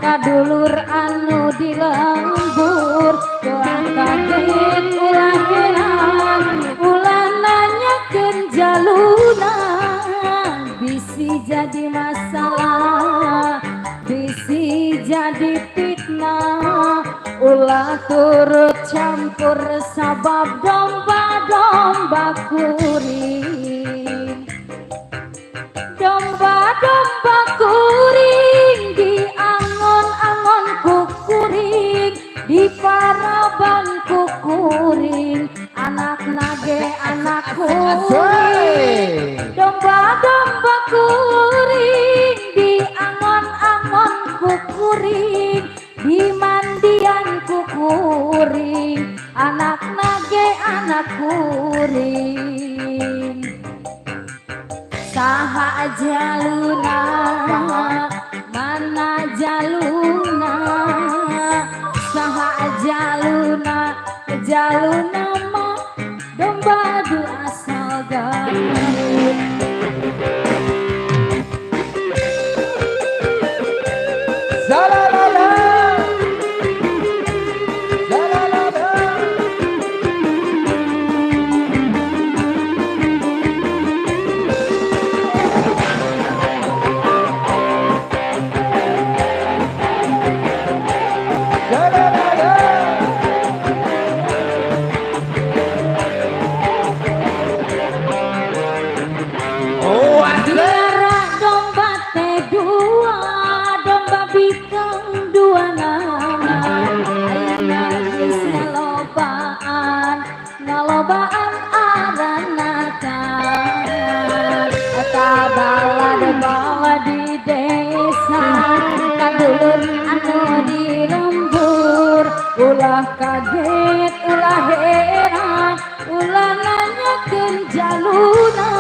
kadulur anu di lembur, doang kaget ulah heran, ulah nanyakeun jaluna, bisi jadi masalah, bisi jadi fitnah, ulah turut campur sabab domba-domba kuring. Domba-domba kuring di angon-angon kukuring, di paraban kukuring, anak nage anak kuring. Domba-domba kuring di angon-angon kukuring, di mandian kukuring, anak nage anak kuring. Saha jaluna, mana jaluna, saha jaluna, jaluna mah domba du asal Garut. Zalalala. Zalalala. Oh, asik. Biara domba teh dua, domba bikang dua nana. Ayeuna geus ngalobaan, ngalobaan aranakan. Kabala di desa, kadulur anu di lembur, ulah kaget, ulah heran, ulah nanyakeun jaluna,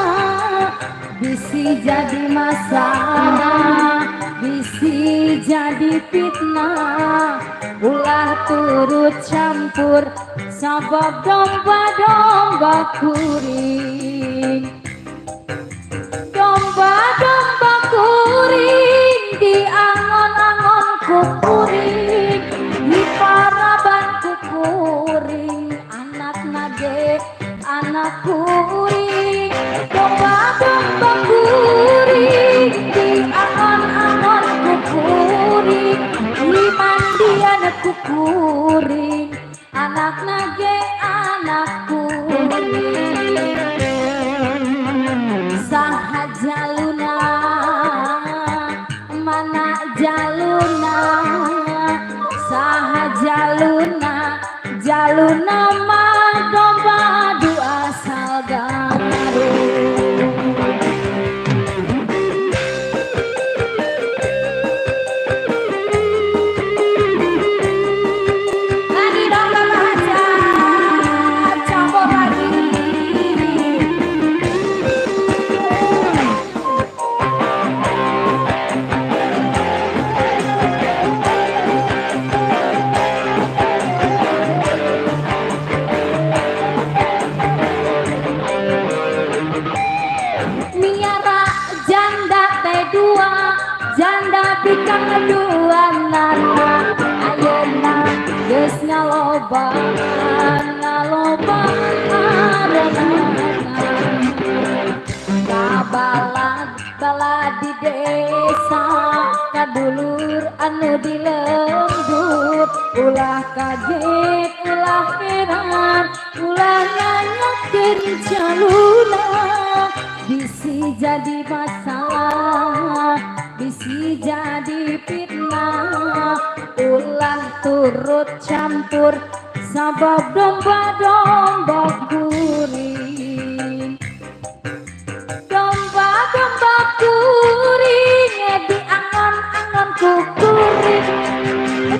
bisi jadi masalah, bisi jadi fitnah, ulah turut campur sabab domba-domba kuring. Domba-domba kuring di angon-angon kukuring, di paraban kukuring, anak nage anak kuring. Domba-domba kuring di angon-angon kukuring, di mandian kukuring, anak nage anak kuring. Saha jaluna, mana jaluna, saha jaluna, jaluna mah domba du asal Garut. Lagi dong Bapak Hajat, campur lagi. Miara janda teh dua, janda bikang dua nana. Ayeuna geus ngalobaan, ngalobaan aranakan. Kabala di desa, kadulur anu di lembur, Ulah kaget, ulah heran, ulah nanyakeun jaluna. Bisi jadi masalah, bisi jadi fitnah. Ulah turut campur sabab domba-domba kuring. Domba-domba kuring di angon-angon kukuring,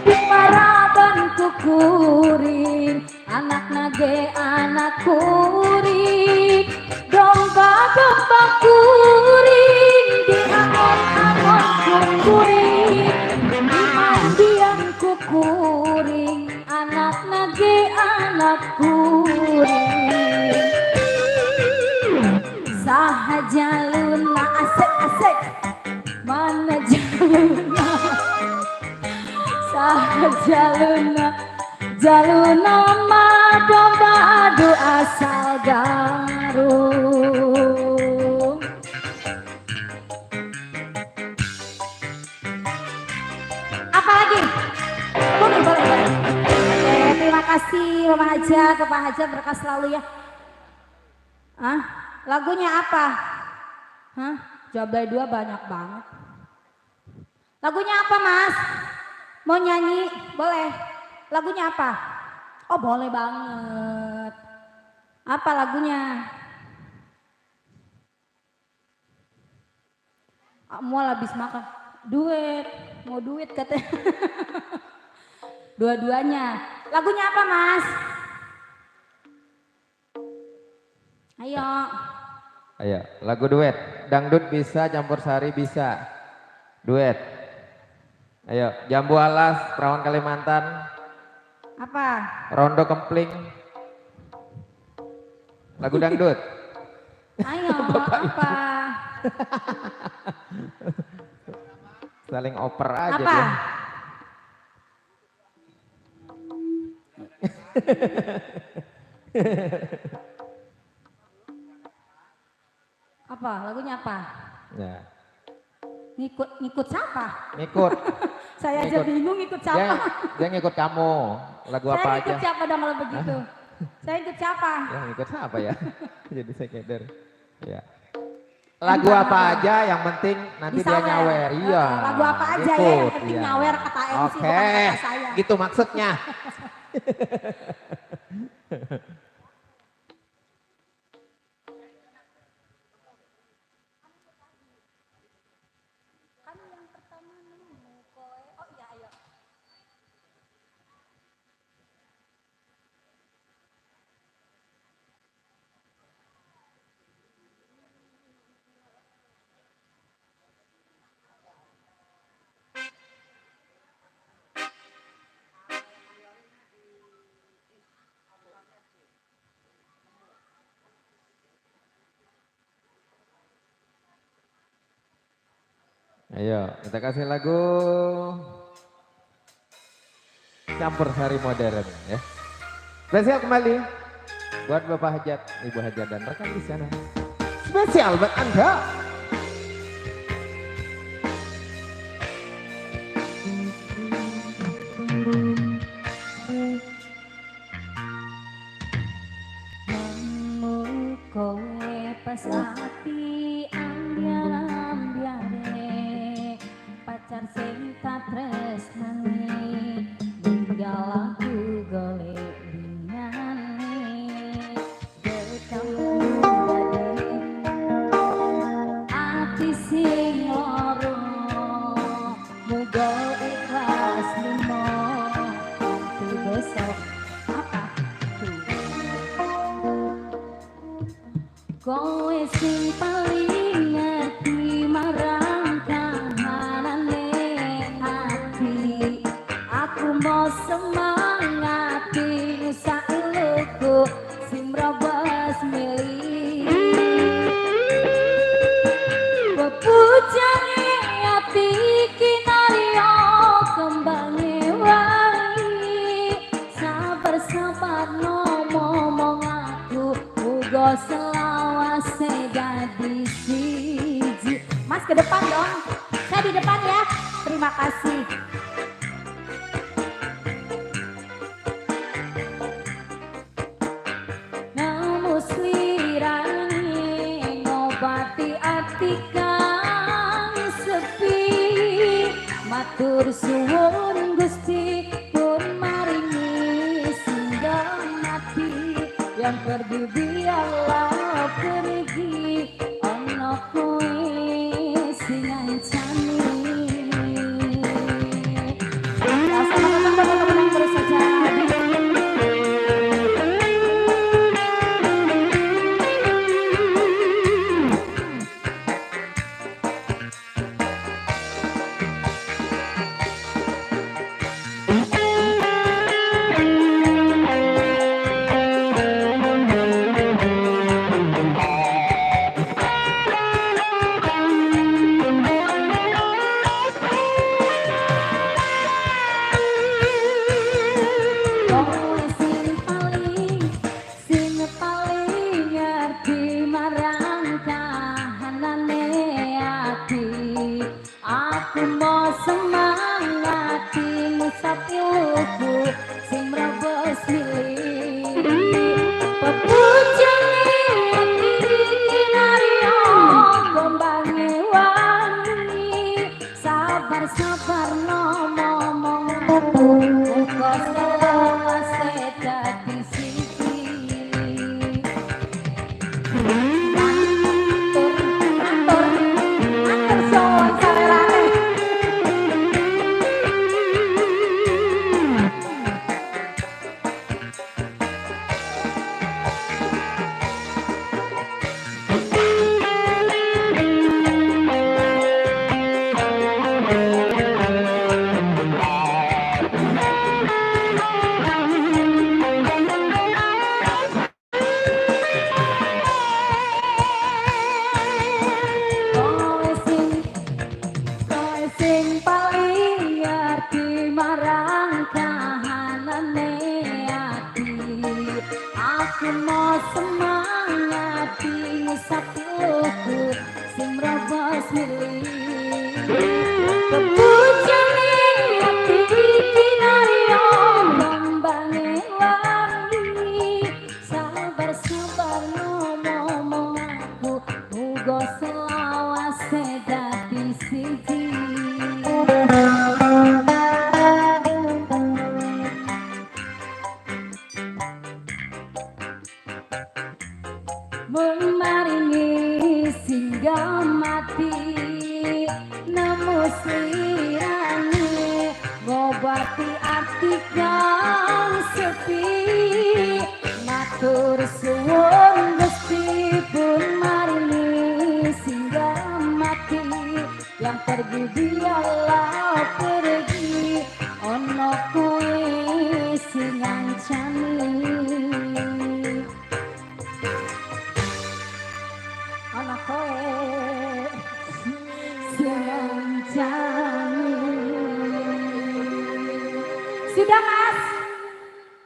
di paraban kukuring, anak nage anak kuring. Domba-domba kuring di angon-angon kukuring, di mandian kukuring, anak nage anak kuring. Saha jaluna asik-asik, mana jaluna? Saha jaluna, jaluna mah domba adu asal garung. Apa lagi? Boleh, boleh, boleh. Oke, terima kasih Mama Haja, ke Pak Haja berkah selalu ya. Hah? Lagunya apa? Hah? Jablay 2 banyak banget. Lagunya apa Mas? Mau nyanyi? Boleh. Lagunya apa? Oh boleh banget. Apa lagunya? Mau habis makan. Duet. Mau duit katanya. Dua-duanya. Lagunya apa Mas? Ayo. Ayo, lagu duet. Dangdut bisa, campur sari bisa. Duet. Ayo, Jambu Alas, Perawan Kalimantan, Apa? Rondo Kempling. Lagu dangdut. Ayo, apa? Saling oper aja Apa? dia. Apa? Lagunya apa? Ya, Ngikut siapa? ngikut. Saya aja Ngikut. bingung ikut Dia, siapa. dia ngikut kamu. Lagu Saya apa ikut aja? siapa dong kalau begitu? Saya ikut siapa? Ya, ngikut siapa ya? Jadi saya keder. Ya. Lagu apa aja yang penting nanti dia Disawer. nyawer. Iya. Lagu apa aja ya yang ngikut, penting iya. nyawer kata MC Oke, bukan kata saya. gitu maksudnya. Oh iya, ayo. Ayo, kita kasih lagu campur sari modern ya. Spesial kembali buat Bapak Hajat, Ibu Hajat dan rekan di sana. Spesial buat Anda. Namu kowe pas api ambyar-ambyare pacar sing tak tresnani ninggal aku golek liyane dekamu ati sing loro muga ikhlas limo nanti besok apa kowe sing paling ngerti marang kahanane ati aku mau semangati nusa eluku simrabas mili bepujane ati kinario kembange wangi sabar-sabar ngomong aku uga selawase dadi siji. Mas ke depan dong. Saya di depan ya. Terima kasih. ati kang sepi, matur suwun Gusti pun maringi singgah mati, yang pergi biarlah pergi, ono kowe sing ngancani. Sama teman-teman terus saja. Sabar no momong uga selawase dadi siji. Atur sowan sarerane. Maringi singgah mati nemu slirane ngobati ati kang sepi, matur suwun Gusti pun maringi singgah mati, yang pergi biarlah pergi, ono kowe sing ngancani. Sudah Mas?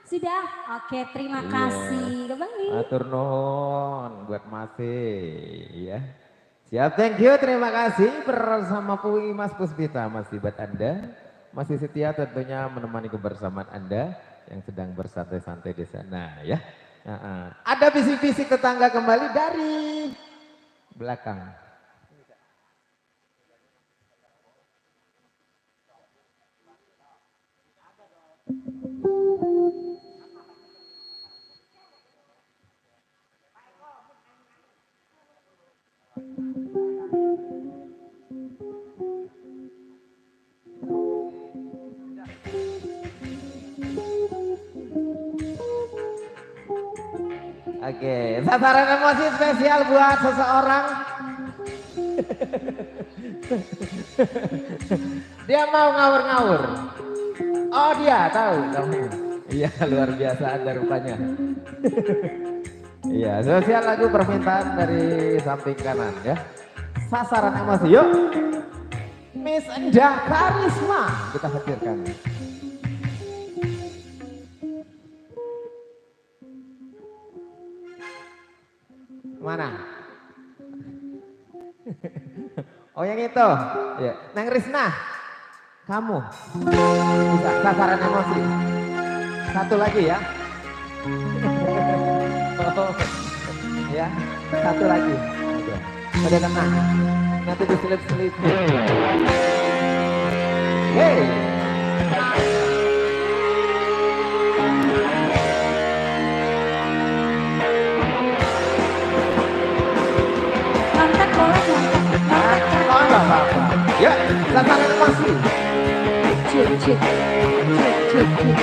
Sudah? Oke, terima kasih. Atur nuhun buat masih ya. Siap, thank you, terima kasih bersama Pui Mas Puspita, masih buat Anda. Masih setia tentunya menemani kebersamaan Anda yang sedang bersantai-santai di sana ya. Ada bisik-bisik tetangga kembali dari belakang. Oke, sasaran emosi spesial buat seseorang. Dia mau ngawur-ngawur. Oh dia tahu kamu. Iya luar biasa Anda rupanya. Iya spesial lagu permintaan dari samping kanan ya. Sasaran emosi yuk. Miss Endah Karisma kita hadirkan. Mana? Oh yang itu, ya. Neng Risna, kamu bisa sasaran emosi. Satu lagi ya. Oh, ya, satu lagi. Oke. Pada tenang. Nanti diselip-selip. Hey. Kontak boleh nggak? Oh, enggak apa-apa. Ya, silakan masih. Cik, cik, cik, cik, cik.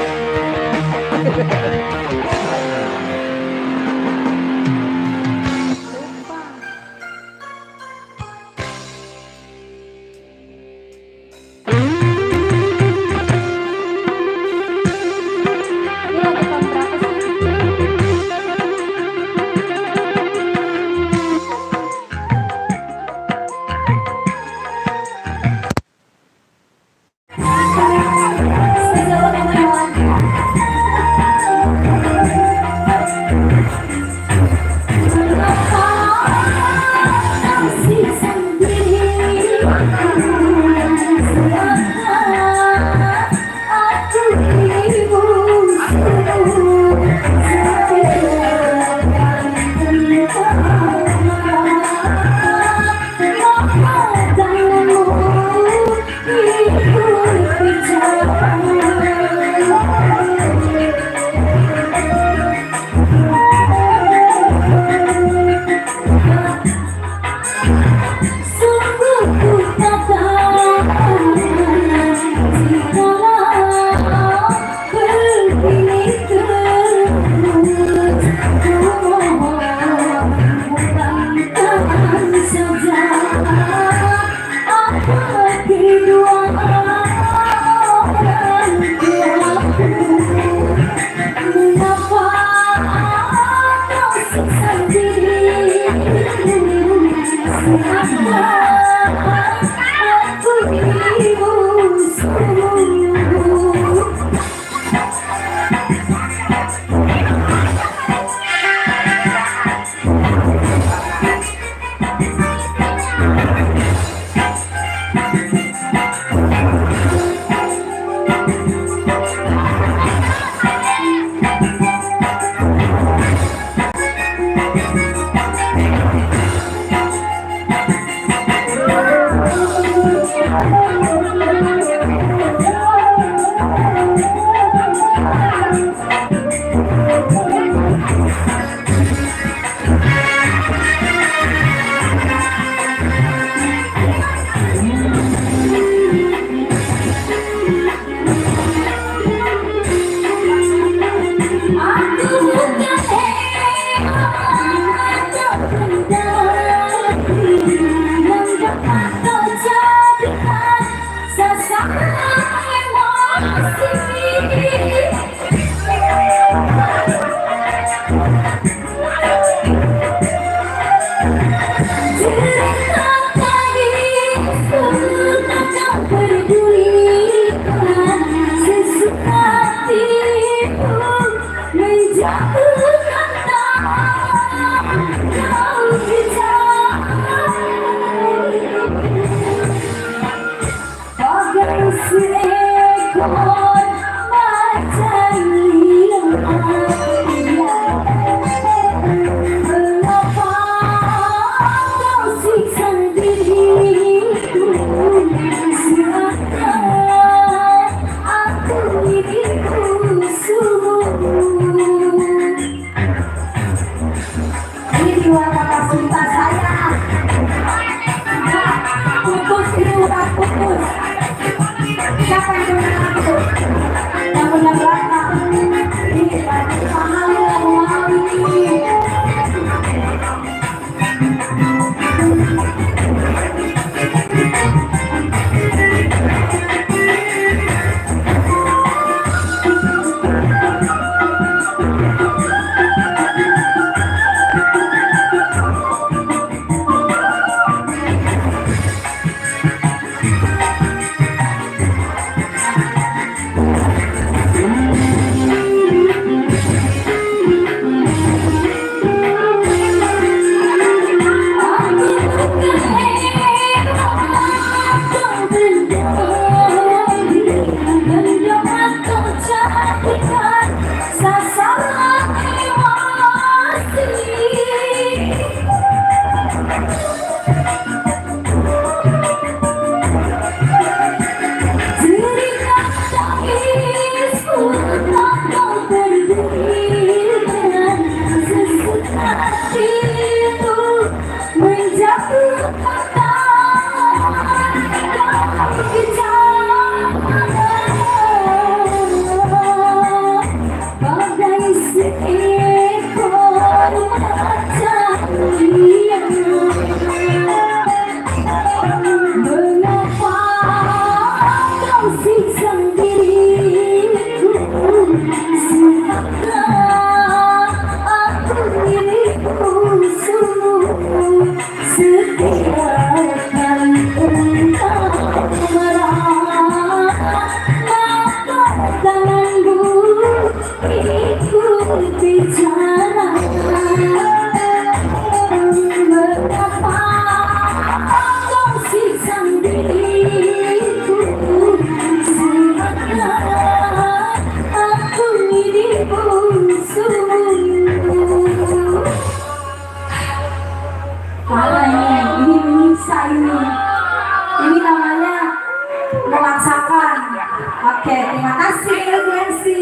Oke, terima kasih Bu Yansi.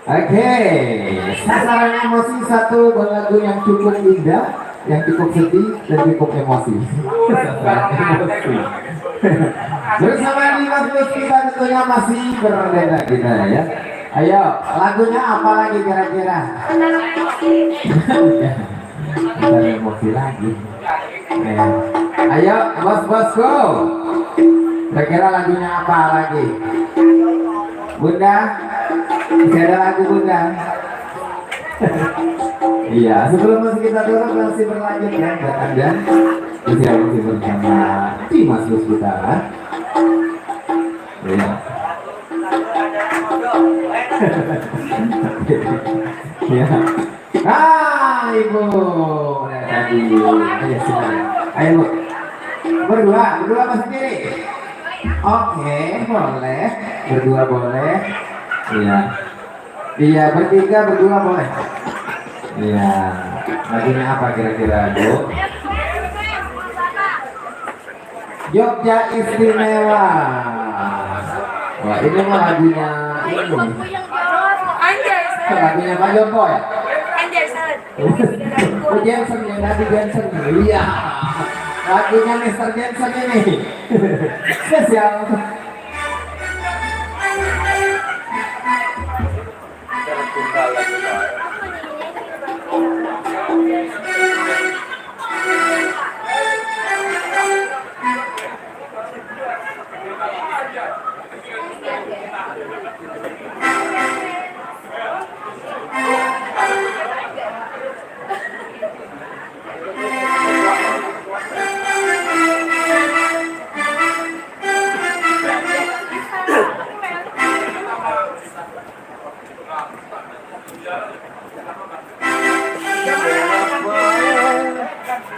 Oke, sasaran emosi satu lagu yang cukup indah, yang cukup sedih dan cukup emosi. Sasaran emosi. Bersama Dimas Bus kita tentunya masih berbeda kita ya. Ayo, lagunya apa lagi kira-kira? Sasaran emosi lagi. Ayo, bos-bosku. Kira-kira lagunya apa lagi? Bunda, masih ada lagu Bunda? Iya, sebelum musik kita turun masih berlanjut ya buat Anda. Kita masih bersama Dimas Bus kita. Iya. Iya. Ibu, udah tadi. Ayo silakan. Ayo Bu. Berdua Mas sendiri. Oke, boleh. Berdua boleh. Iya. Iya, bertiga berdua boleh. Iya. Lagunya apa kira-kira, Bu? Jogja Istimewa. Wah, ini mah lagunya ini. Anderson. Lagunya Pak Joko ya? Anderson. Oh, Jensen ya, Nabi Jensen. Iya. Lagunya Mr. Jensen ini. Spesial.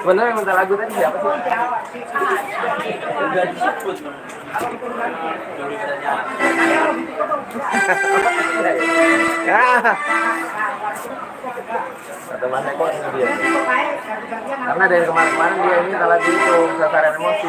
Sebenarnya yang minta lagu tadi siapa sih? Udah disebut. Ya. Atau mana kok ini dia? Karena dari kemarin-kemarin dia ini minta lagu itu sasaran emosi.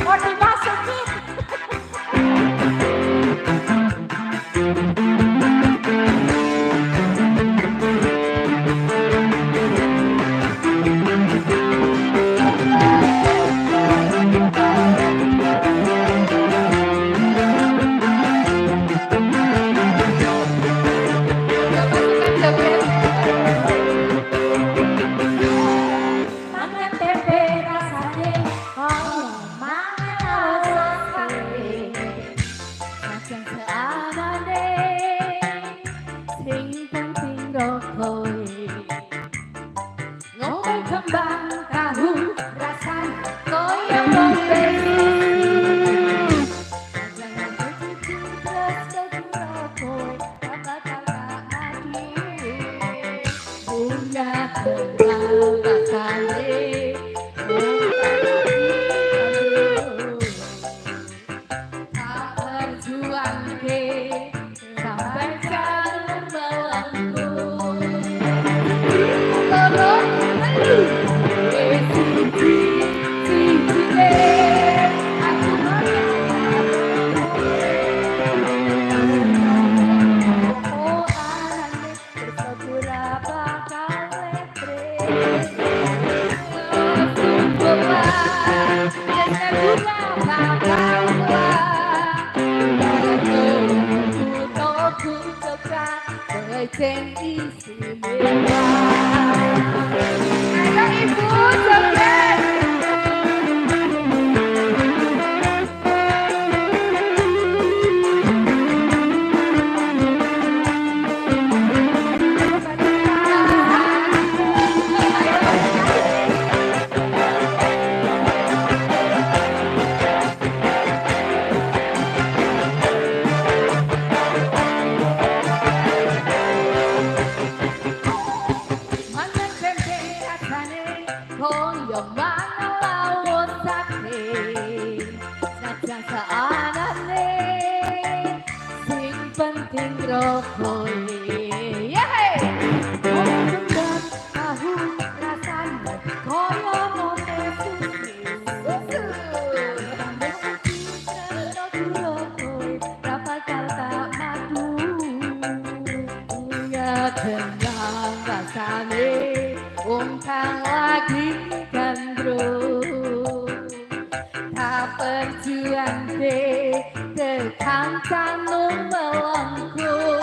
Oh, dimasukin. Mangan tempe rasane oh mangan rasane macam seadane sing penting kowe ngombe kembang tahu rasan koyo ngombe jangan begitu terus segera kowe kata-kata mati bunga kembang rasane tak berjuangke sampai sekarang bawangku. koyo mana laut sakit saja seadane sing penting rokok Gendam tahu rasanya koyo mote susu dapat kata madu punya gendam rasane kang lagi gandrung tak perjuang deh tekan canung melengkung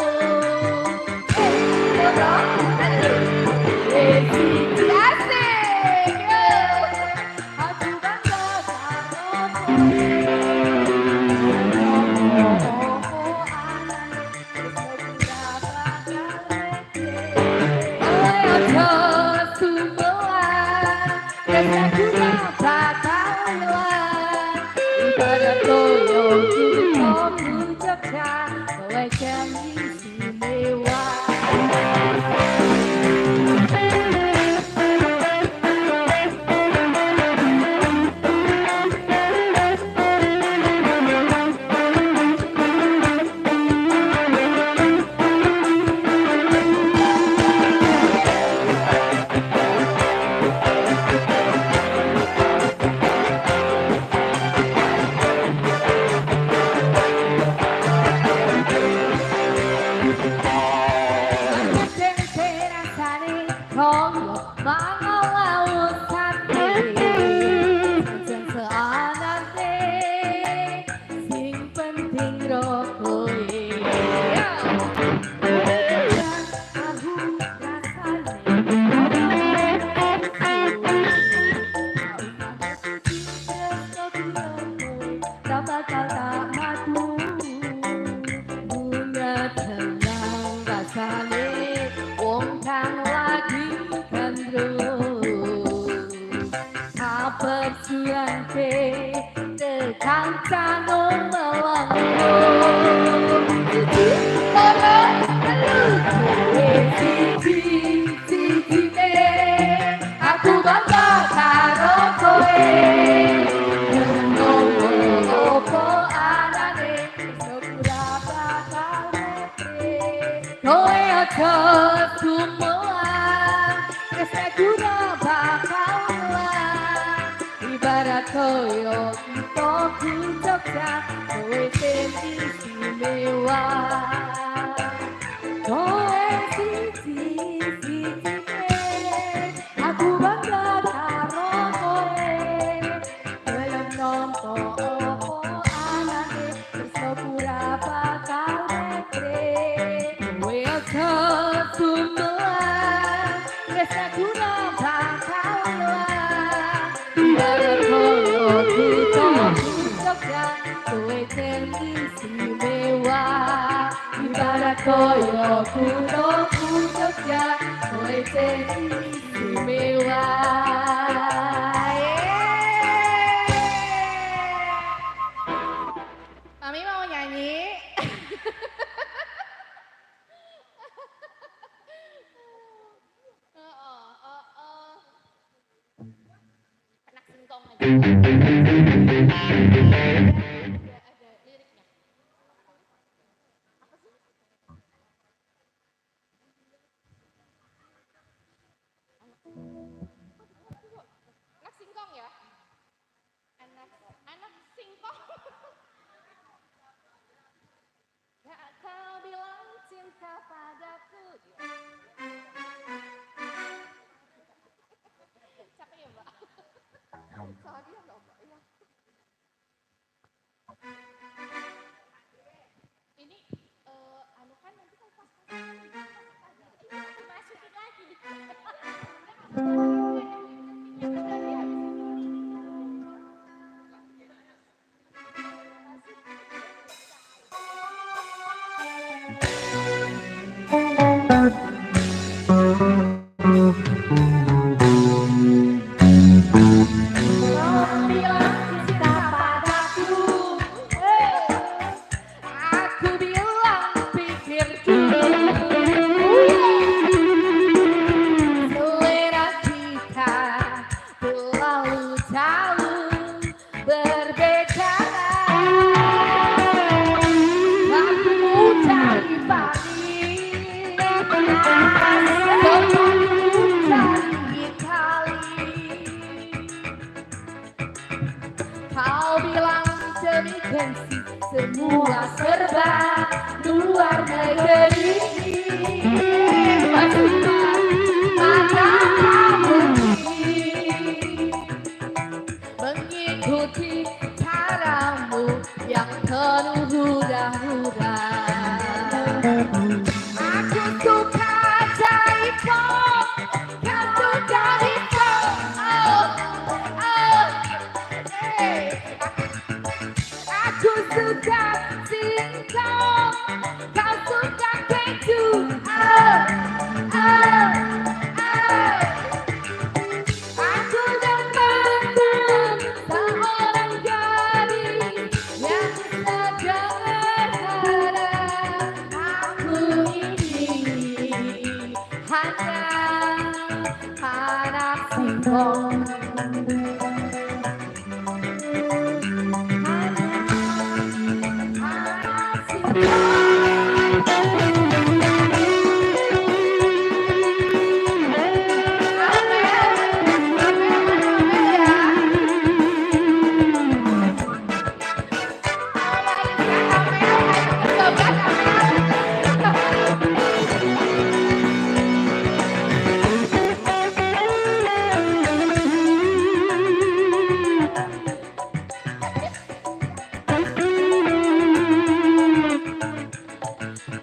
aku bangga karo kowe opo anane seberapa kowe aja sumelan kesek guna bakal lan ibarat koyo kita ku Jogja kowe sing istimewa kowe siji aku bangga karo kowe belum nonton opo anane sepura bakal metre kowe aja sumelan kesek guna bakal lan ibarat koyo kita Jogja kowe sing istimewa ibarat koyo kuno Jogja kowe sing istimewa. Mami mau nyanyi? Anak singkong aja. Ada liriknya. Anak singkong ya? Anak singkong. Gak kau bilang cinta padaku. Capek ya mbak? Salah dia mbak? Iya. Ini anu kan nanti kan pas masukin lagi. Selera jauh berbeda. Aku cari paling, aku cari kali. Kau bilang demi gengsi semua serba luar negeri. Maka kamu mengikuti caramu yang penuh hura-hura. Aku suka J-pop, kau suka hip-hop. Oh, oh, hey. Aku suka singkong, kau suka keju. Oh, oh, oh. Aku dapatkan seorang gadis yang sederhana. Aku ini hanya anak singkong.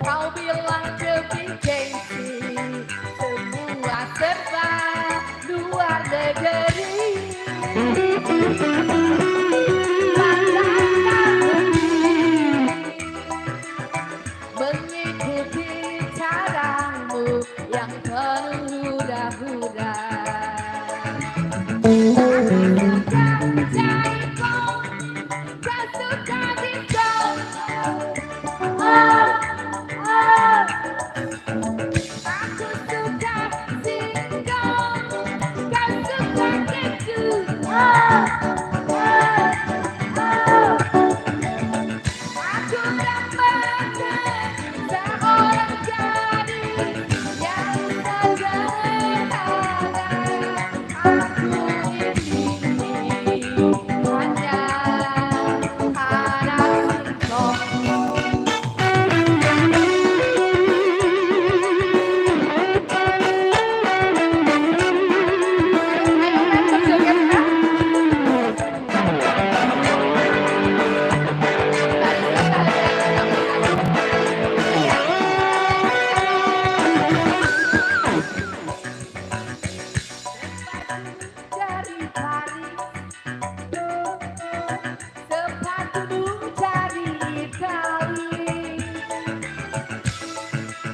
Kau bilang demi gengsi semua serba luar negeri. Mengikuti caramu yang penuh hura-hura. Kau suka disco. Oh, oh. Aku suka singkong, kau suka keju. Oh, oh, oh. Aku dapatkan seorang gadis yang sederhana. Aku ini hanya anak singkong. Dari Paris, sepatumu dari Itali.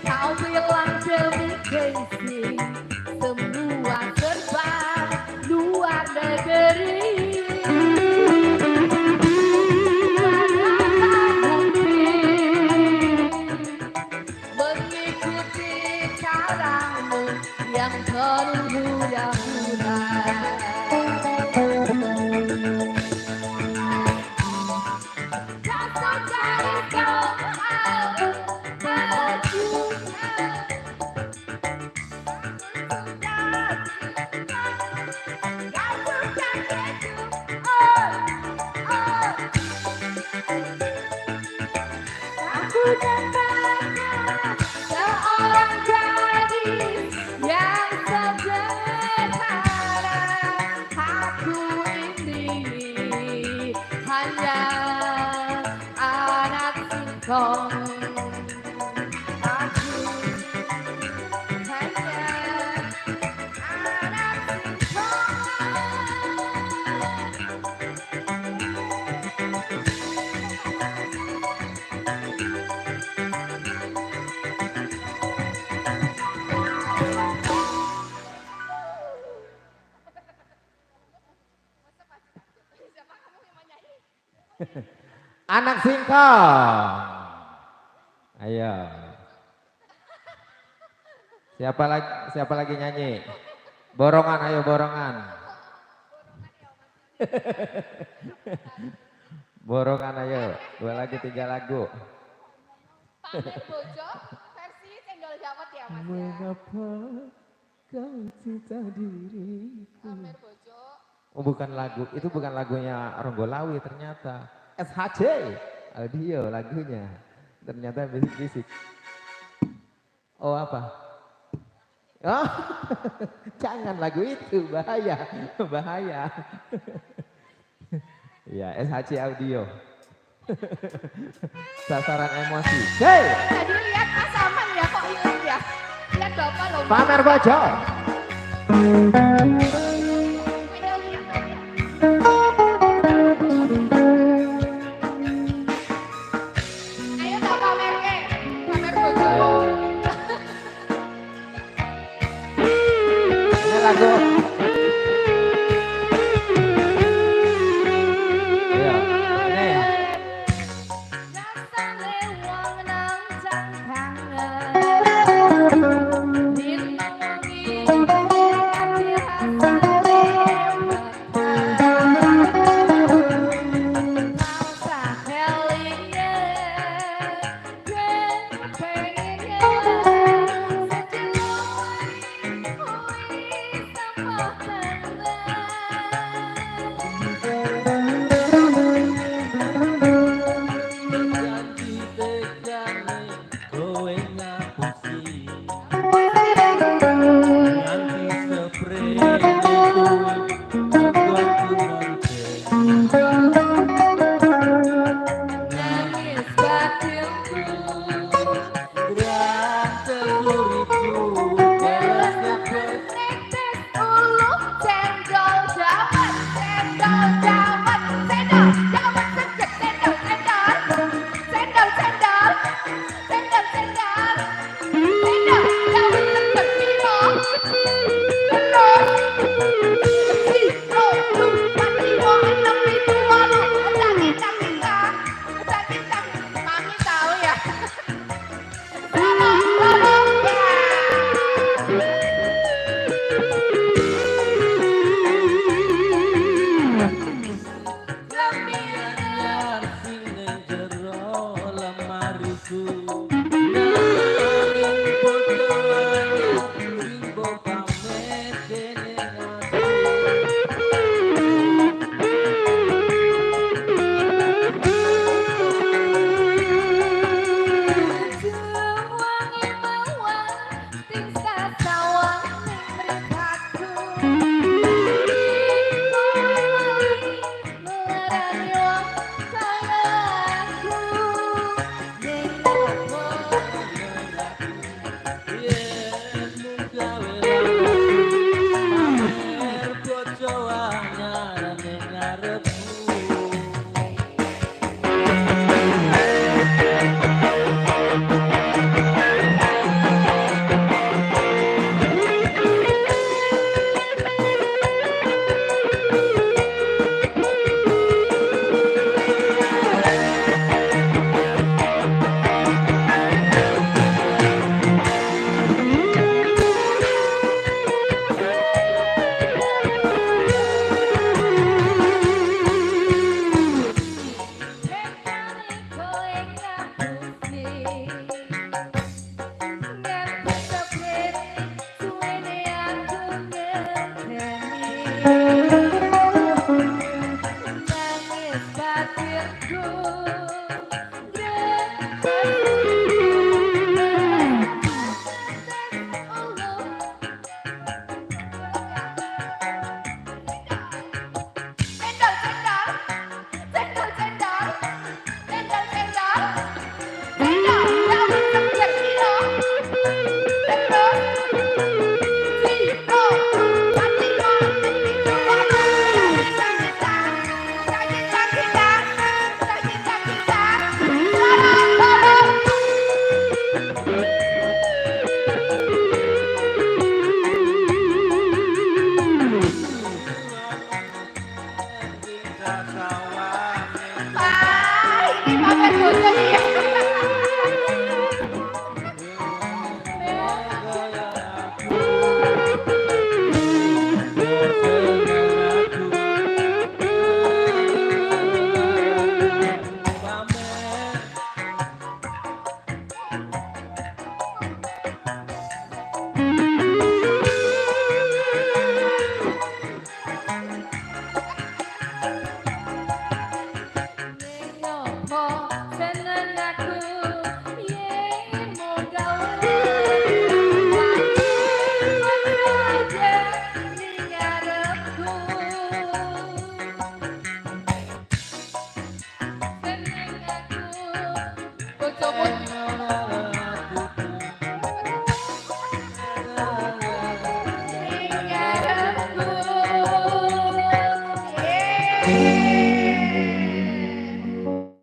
Kau bilang demi gengsi semua serba luar negeri. Mengikuti caramu yang penuh hura-hura. Kau suka disco, aku dapatkan seorang gadis yang sederhana. Aku ini hanya anak singkong. Aku hanya anak Anak singkong. Ayo. Siapa lagi nyanyi? Borongan, ayo borongan. Borokan ayo, 2 lagu 3 lagu. Pamer Bojo versi Cendol Dawet ya Mas ya. Mengapa kau cinta diriku? Pamer Bojo. Oh bukan lagu, itu bukan lagunya Ronggolawi ternyata. SHC, audio lagunya. Ternyata bisik-bisik. Oh apa? Oh, jangan lagu itu, bahaya, bahaya. Ya, SHC audio. Sasaran emosi. Hey! Tadi lihat Mas Aman ya kok hilang ya. Lihat Bapak loh. Pamer Bojo. Ayo tak pamer ke. Pamer Bojo. Ini lagu. Iya, ini. Rasane wong nang jang kangen. Dino wengi ati rasane bakal. Rasa kelinge, pengennya nangis batinku. Netes ulu cendol dawet, cendol dawet, cendol dawet sejet, cendol cendol, cendol cendol, cendol cendol, cendol dawet sejet piro, terus piro lupa piro enam itu walu, kita, mami tahu ya.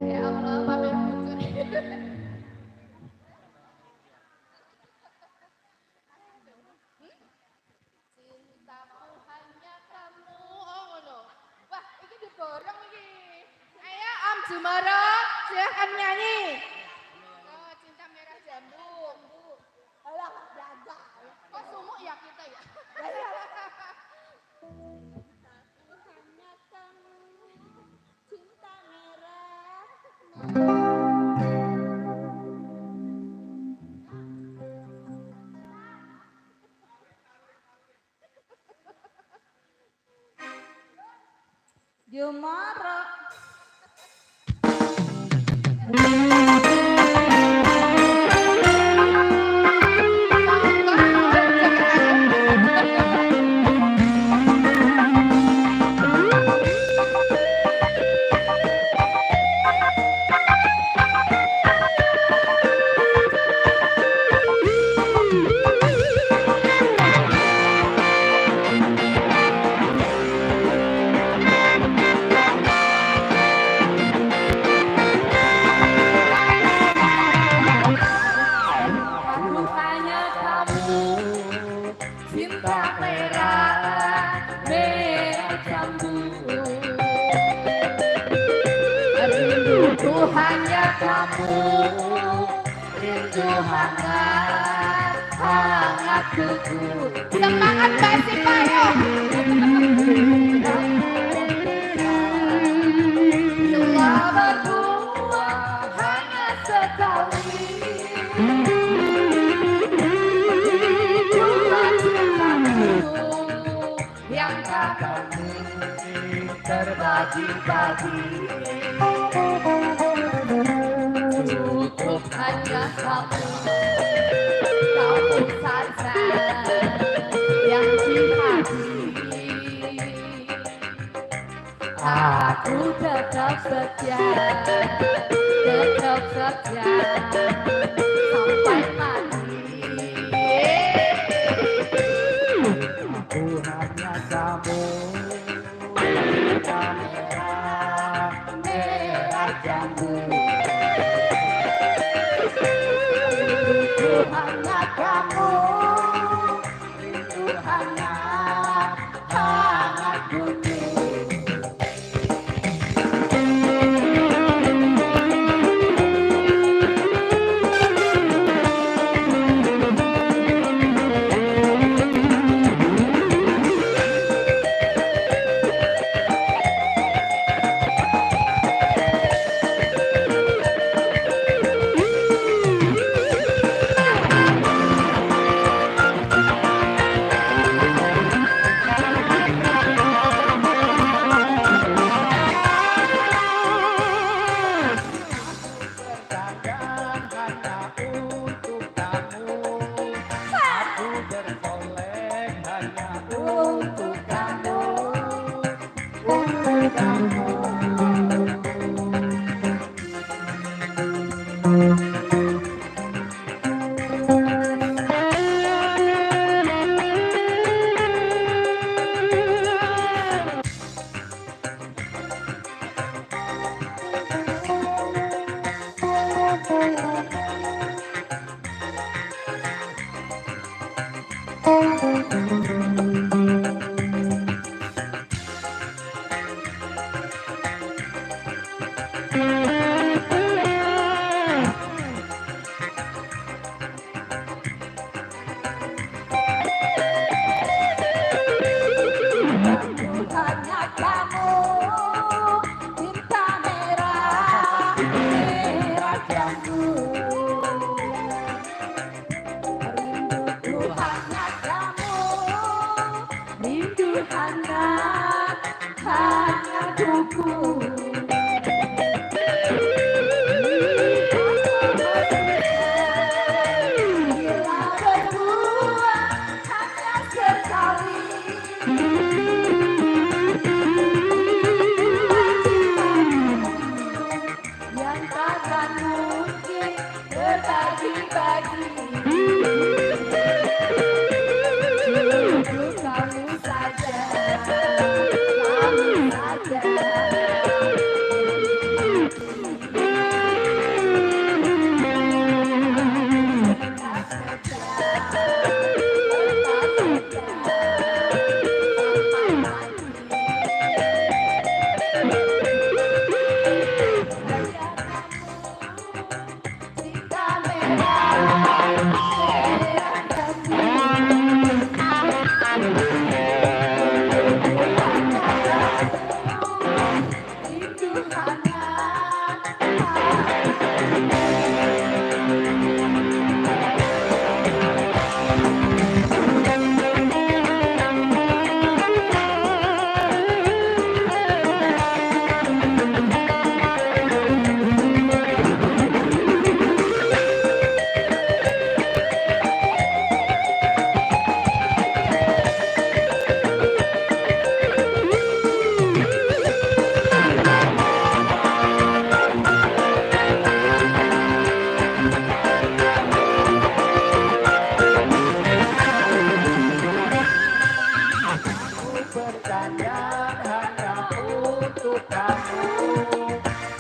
Ya Allah, pamer muncul. Cintaku hanya kamu. Oh ngono. Wah, ini diborong iki. Ayo Om Jumara, silakan nyanyi. Oh, cinta merah jambu. Alah, jaga. Kok sumuk ya kita ya? Hanya kamu, cinta merah. Jumara. Aku hanya kamu, cinta merah, merah jambu. Rinduku hanya kamu, rindu hangat, hangat kuku. Semangat Mbak Sipayo. Bila berdua hanya sekali. Yang takkan mungkin terbagi-bagi. Cukup hanya kamu, kamu saja yang di hati. Aku tetap setia sampai mati. Aku hanya kamu, cinta merah, merah jambu. Rinduku hanya kamu, rindu hangat, hangat bumi. Berdandan hanya untuk kamu, aku bersolek hanya untuk kamu, untuk kamu. Hanya kamu, cinta merah, merah jambu. Rinduku hanya kamu, rindu hangat, hangat kuku. Bila berdua hanya sekali. Yang takkan mungkin berbagi-bagi. Cukup kamu saja, kamu saja. berjalan hanya untuk kamu.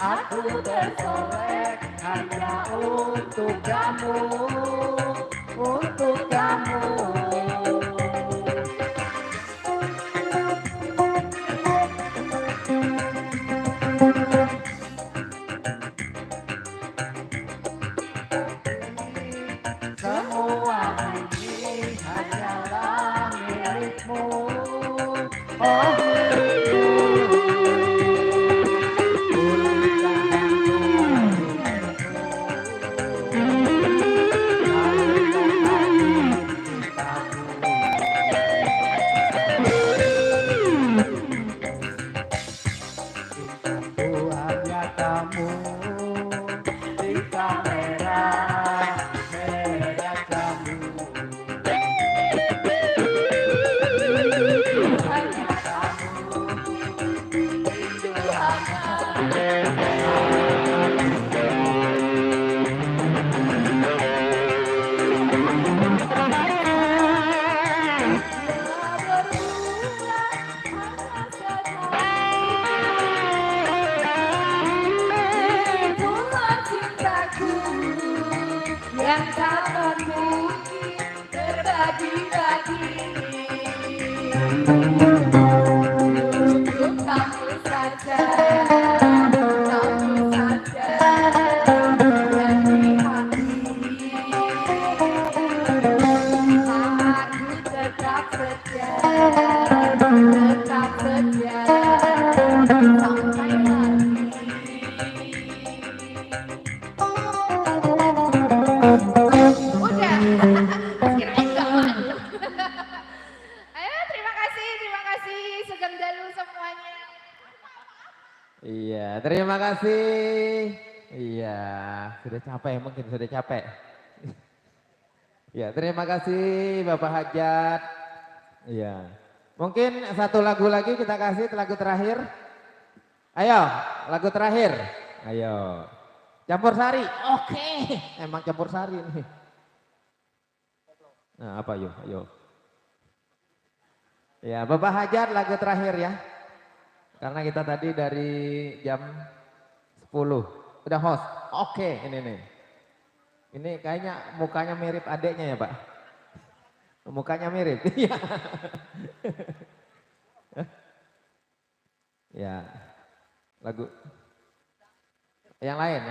Aku bersolek hanya untuk kamu, untuk kamu. Semua ini hanyalah milikmu. Oh milikmu. Cintaku hanya kamu di kamera merah kamu. Hanya kamu, rindu hanya. Bulan cintaku yang tak mungkin terbagi-bagi. Untuk kamu saja, kamu saja yang di hati. Aku tetap setia, sampai mati. Udah, kirain gak malu. Ayo, terima kasih Sugeng Dalu semuanya. Iya, terima kasih. Iya, sudah capek mungkin sudah capek. Iya, terima kasih Bapak Hajat. Iya. Mungkin satu lagu lagi kita kasih lagu terakhir. Ayo, lagu terakhir. Ayo. Campur Sari. Oke. Emang Campur Sari nih. Nah, apa yuk? Ayo. Ya, Bapak Hajat lagu terakhir ya. Karena kita tadi dari jam 10 udah host. Oke, ini nih. Ini kayaknya mukanya mirip adeknya ya, Pak. Mukanya mirip. Iya. Ya. Lagu yang lain,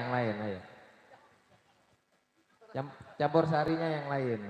ayo. Campur sarinya yang lain.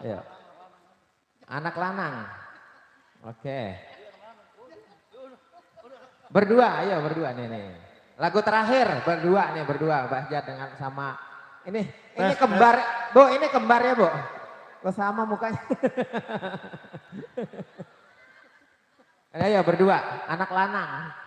Ayo. Anak lanang. Oke. Berdua, ayo berdua nih. Lagu terakhir berdua Mbak Jad dengan sama ini kembar. Bu, ini kembar ya, Bu? Kok sama mukanya? Ayo berdua, anak lanang.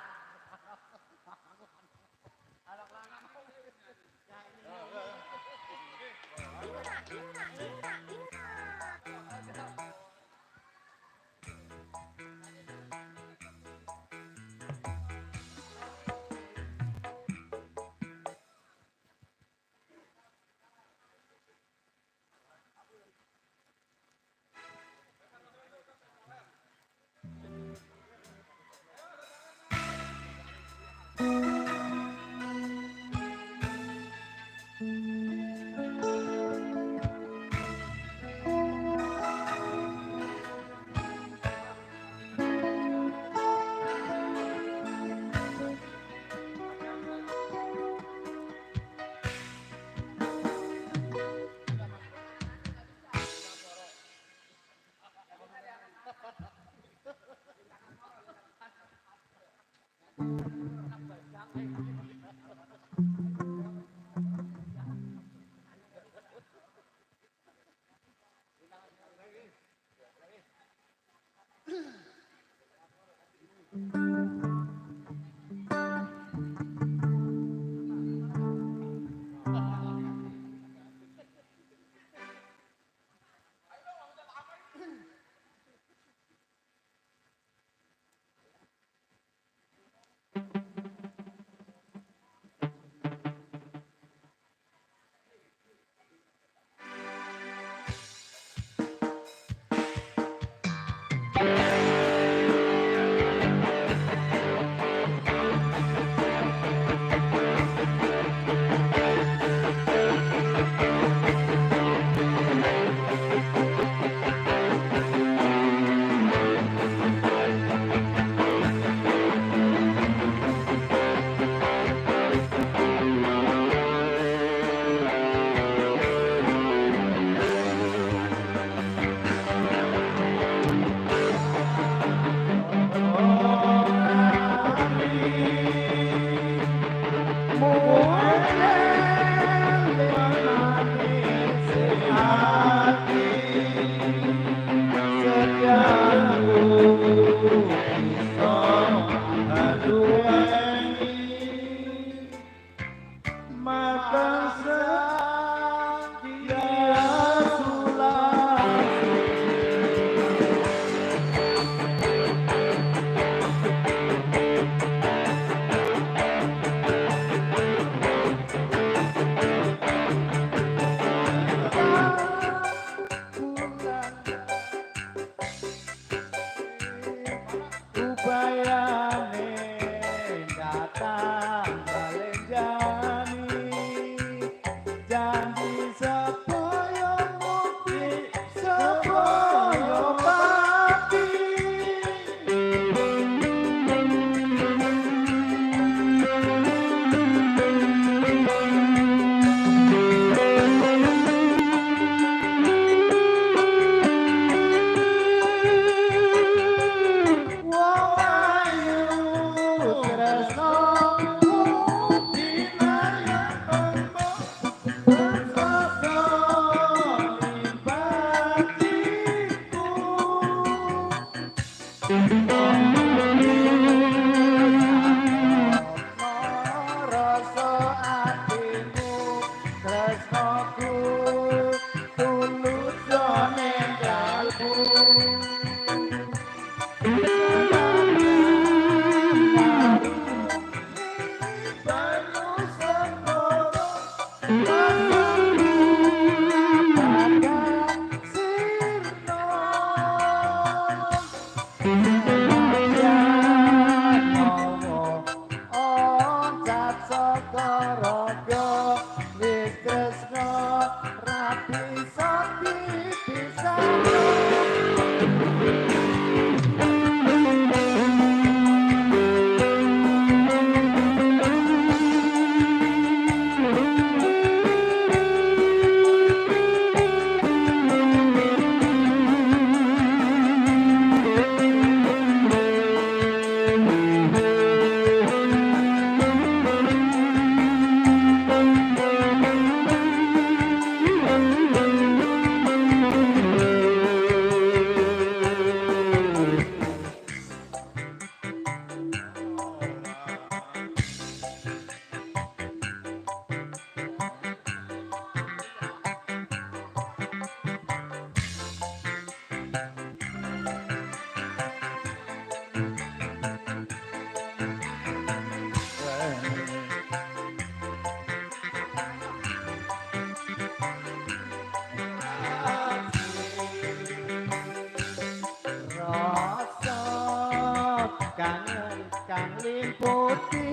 liputi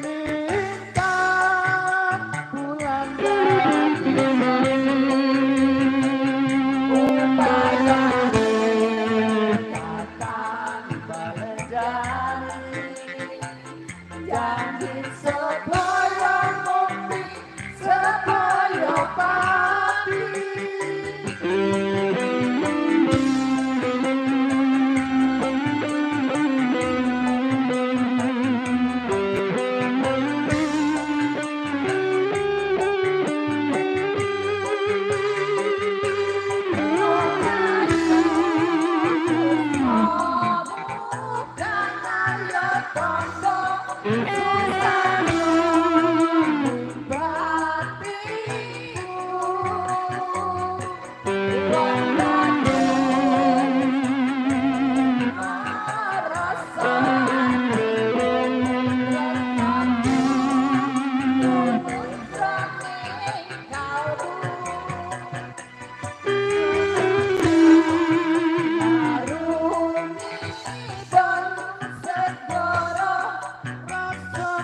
lintang bulan upaya katakan balejari janji sepoyo mukti sepoyo pati. Rasa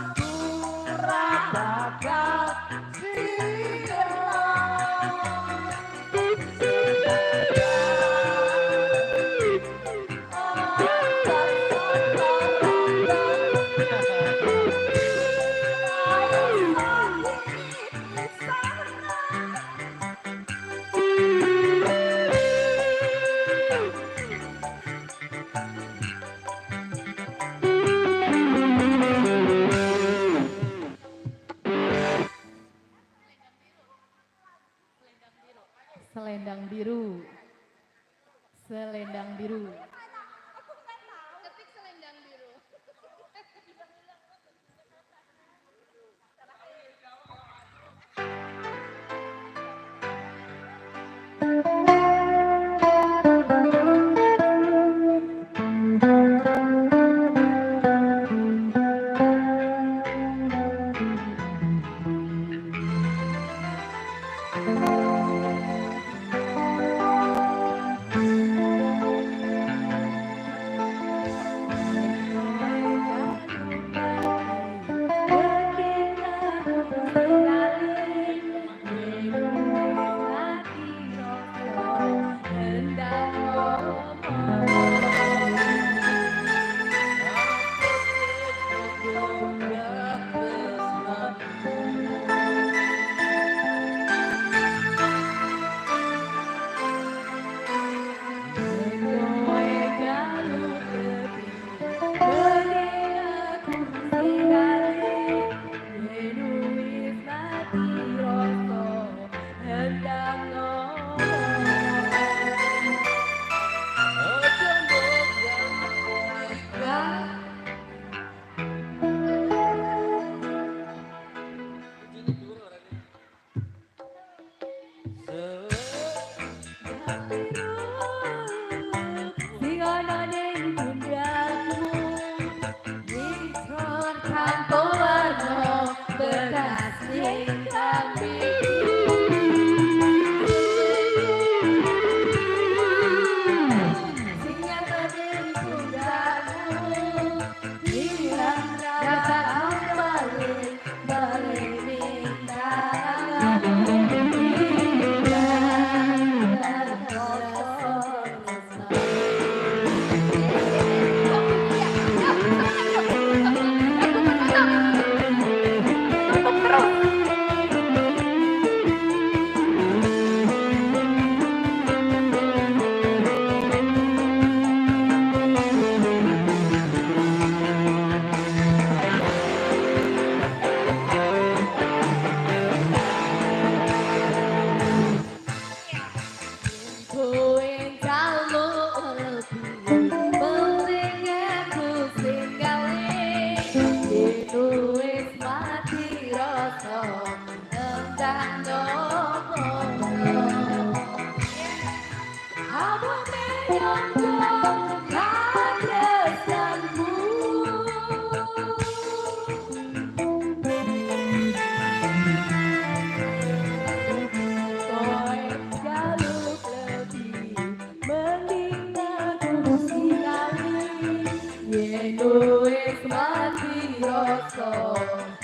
Duit mati rasa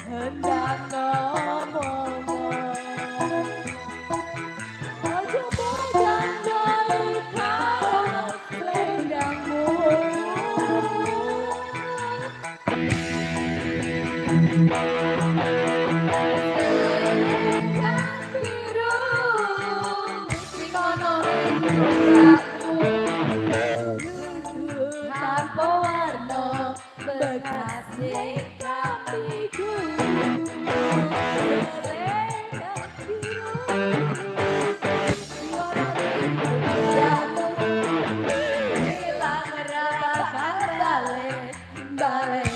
hendak ngomong aja bojan dari kau selendangmu selendang biru si kono tanpa warna bekas kamiku selendang biru hilang merabahkan balik balik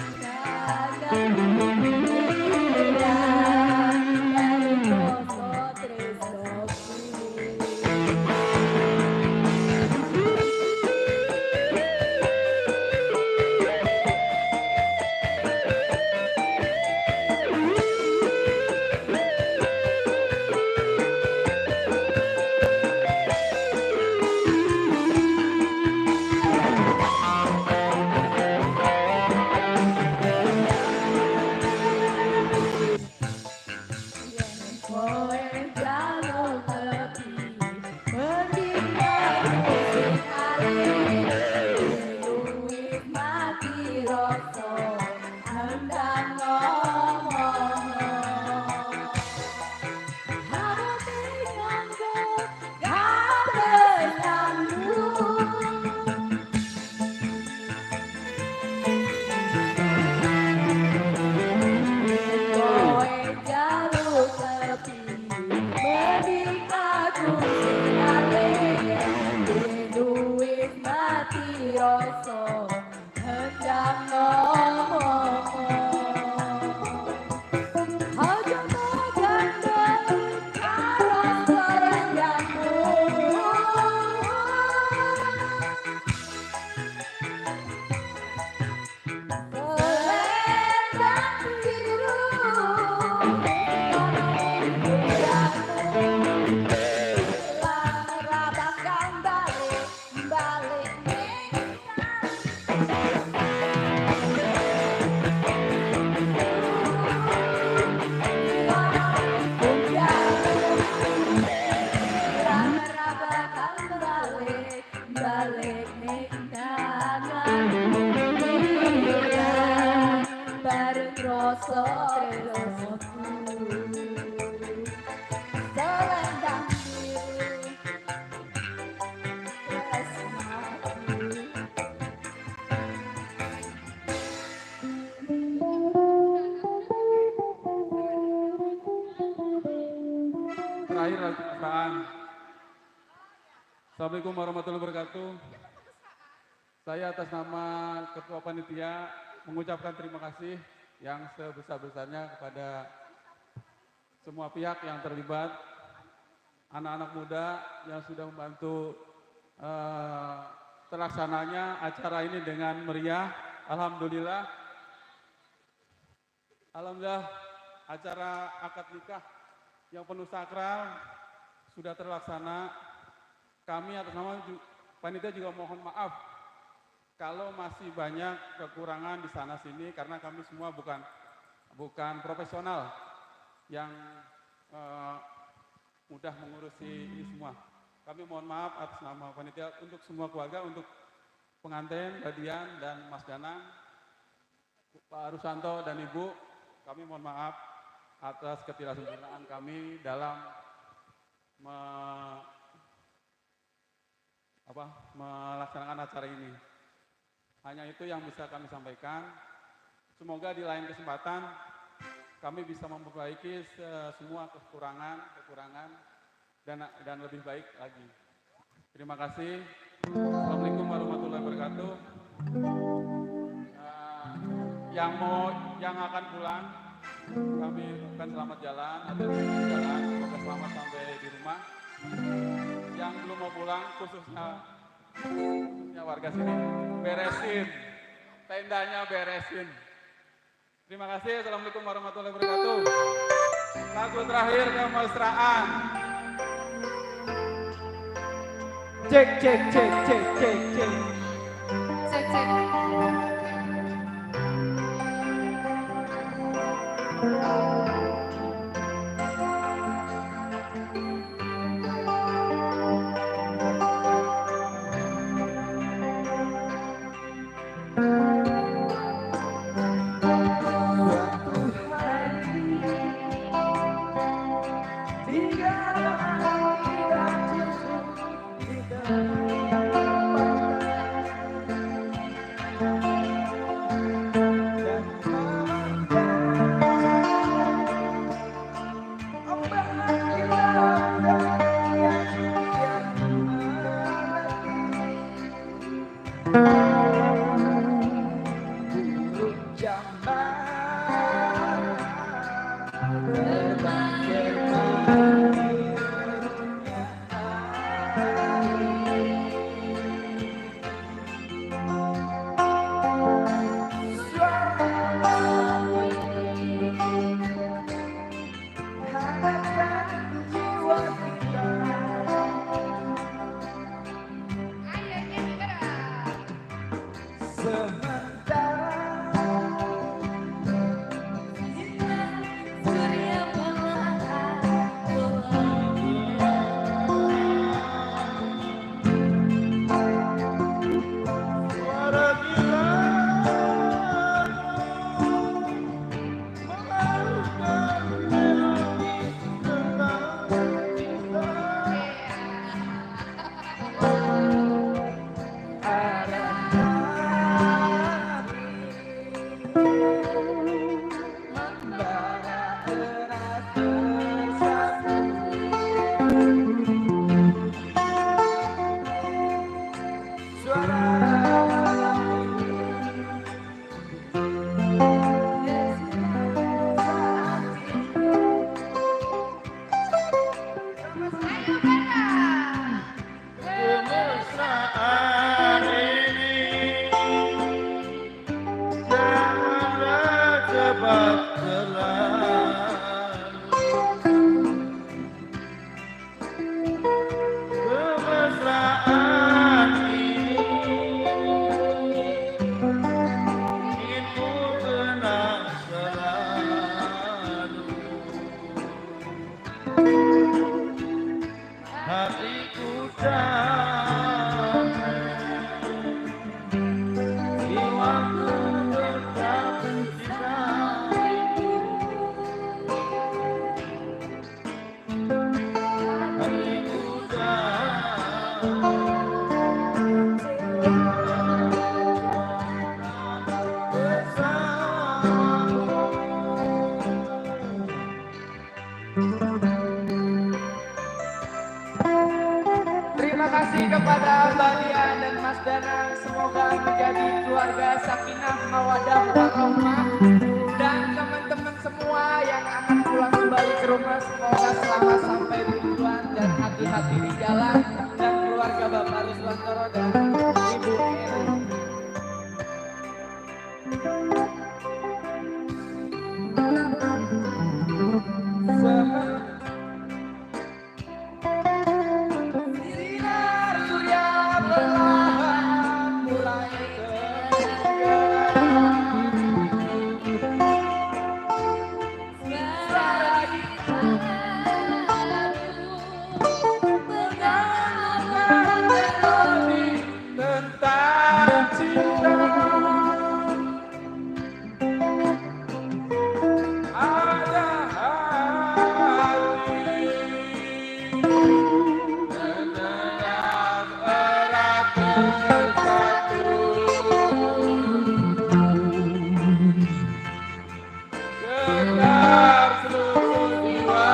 dari koso rasa hendak ngomong aja bojan dari karo selendangmu selendang biru hilang merabahkan balik balik balik ning tangan bareng rasa tresnaku selendang biru tresnaku Terakhir lagu kebangsaan. Assalamualaikum warahmatullahi wabarakatuh. Saya atas nama Ketua Panitia mengucapkan terima kasih yang sebesar-besarnya kepada semua pihak yang terlibat, anak-anak muda yang sudah membantu terlaksananya acara ini dengan meriah. Alhamdulillah. Alhamdulillah acara akad nikah yang penuh sakral sudah terlaksana. Kami atas nama panitia juga mohon maaf kalau masih banyak kekurangan di sana sini karena kami semua bukan profesional yang mudah mengurusi ini semua. Kami mohon maaf atas nama panitia untuk semua keluarga, untuk pengantin, Mbak Dian dan Mas Danang, Pak Rusanto dan Ibu. Kami mohon maaf atas ketidaksempurnaan kami dalam melaksanakan acara ini. Hanya itu yang bisa kami sampaikan. Semoga di lain kesempatan kami bisa memperbaiki semua kekurangan dan lebih baik lagi. Terima kasih. Assalamualaikum warahmatullahi wabarakatuh. Yang akan pulang, kami ucapkan selamat jalan, hati-hati jalan, semoga selamat sampai di rumah. Yang belum mau pulang, khususnya warga sini, beresin, tendanya beresin. Terima kasih, assalamualaikum warahmatullahi wabarakatuh. Lagu terakhir kemesraan. Cek cek cek cek cek cek. Cek cek. Ayo nyanyi gerak. Ayo gerak. Terima kasih kepada Mbak Dian dan Mas Danang. Semoga menjadi keluarga sakinah, mawadah, warahmah. Dan teman-teman semua yang akan pulang kembali ke rumah, semoga selamat sampai tujuan dan hati-hati di jalan. Dan keluarga Bapak Ruswantoro dan Ibu Eri. Sinar surya perlahan mulai tentang cinta. Ada hati mendengar erat bersatu, getar seluruh jiwa,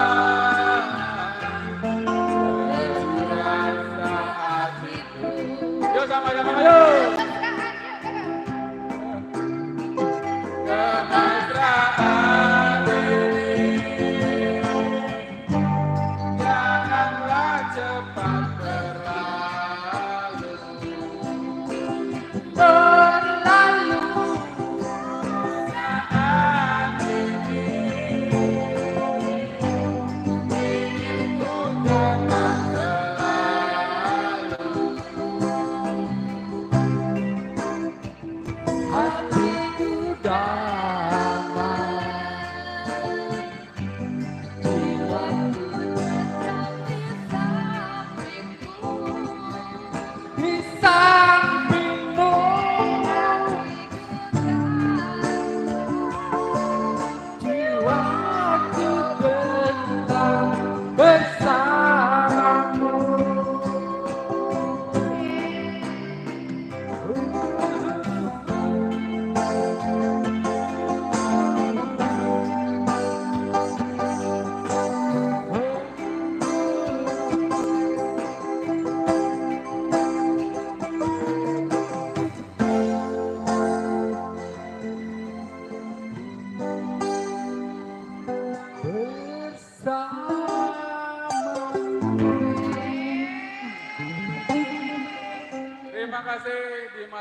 rasa hatiku. Yuk sama-sama yuk. Kemesraan ini janganlah cepat berlalu. Berlalu saat ini inginku tenang selalu. Hatiku damai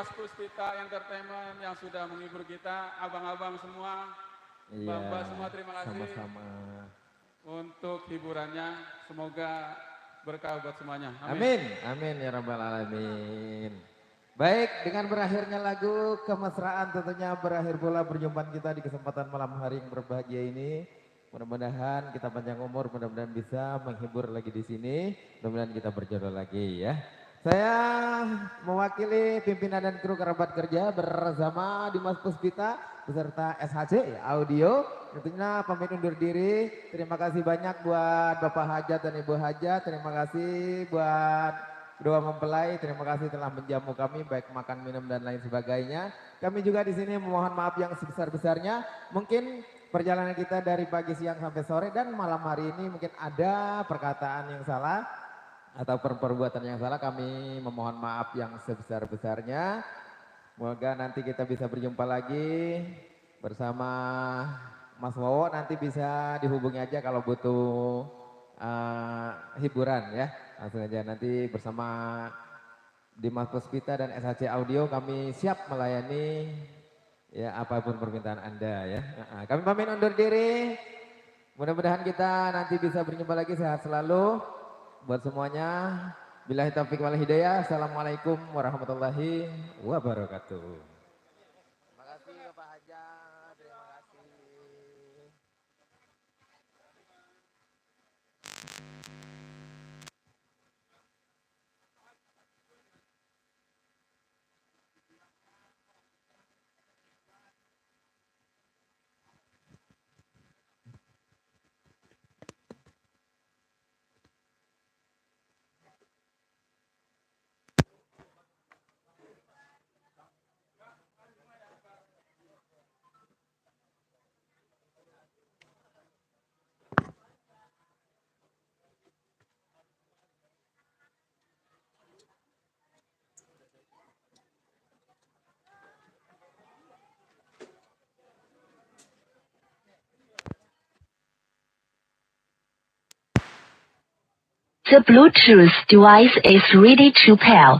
Mas Puspita Entertainment yang sudah menghibur kita, abang-abang semua, Iya. mbak semua terima kasih Sama-sama. untuk hiburannya. Semoga berkah buat semuanya. Amin, amin ya rabbal alamin. Baik, dengan berakhirnya lagu kemesraan tentunya berakhir pula perjumpaan kita di kesempatan malam hari yang berbahagia ini. Mudah-mudahan kita panjang umur, mudah-mudahan bisa menghibur lagi di sini, mudah-mudahan kita berjodoh lagi ya. Saya mewakili pimpinan dan kru kerabat kerja bersama Dimas Puspita beserta SHC Audio. Tentunya pamit undur diri. Terima kasih banyak buat Bapak Hajat dan Ibu Hajat. Terima kasih buat kedua mempelai. Terima kasih telah menjamu kami baik makan, minum dan lain sebagainya. Kami juga di sini memohon maaf yang sebesar-besarnya. Mungkin perjalanan kita dari pagi, siang sampai sore dan malam hari ini mungkin ada perkataan yang salah atau perbuatan yang salah, kami memohon maaf yang sebesar-besarnya. Semoga nanti kita bisa berjumpa lagi bersama Mas Wowo, nanti bisa dihubungi aja kalau butuh hiburan ya. Langsung aja nanti bersama Dimas Puspita dan SHC Audio kami siap melayani ya apapun permintaan Anda ya. Kami pamit undur diri. Mudah-mudahan kita nanti bisa berjumpa lagi, sehat selalu buat semuanya. Billahi taufiq wal hidayah. Assalamualaikum warahmatullahi wabarakatuh. Terima kasih Bapak Hajat. Terima kasih. The Bluetooth device is ready to pair.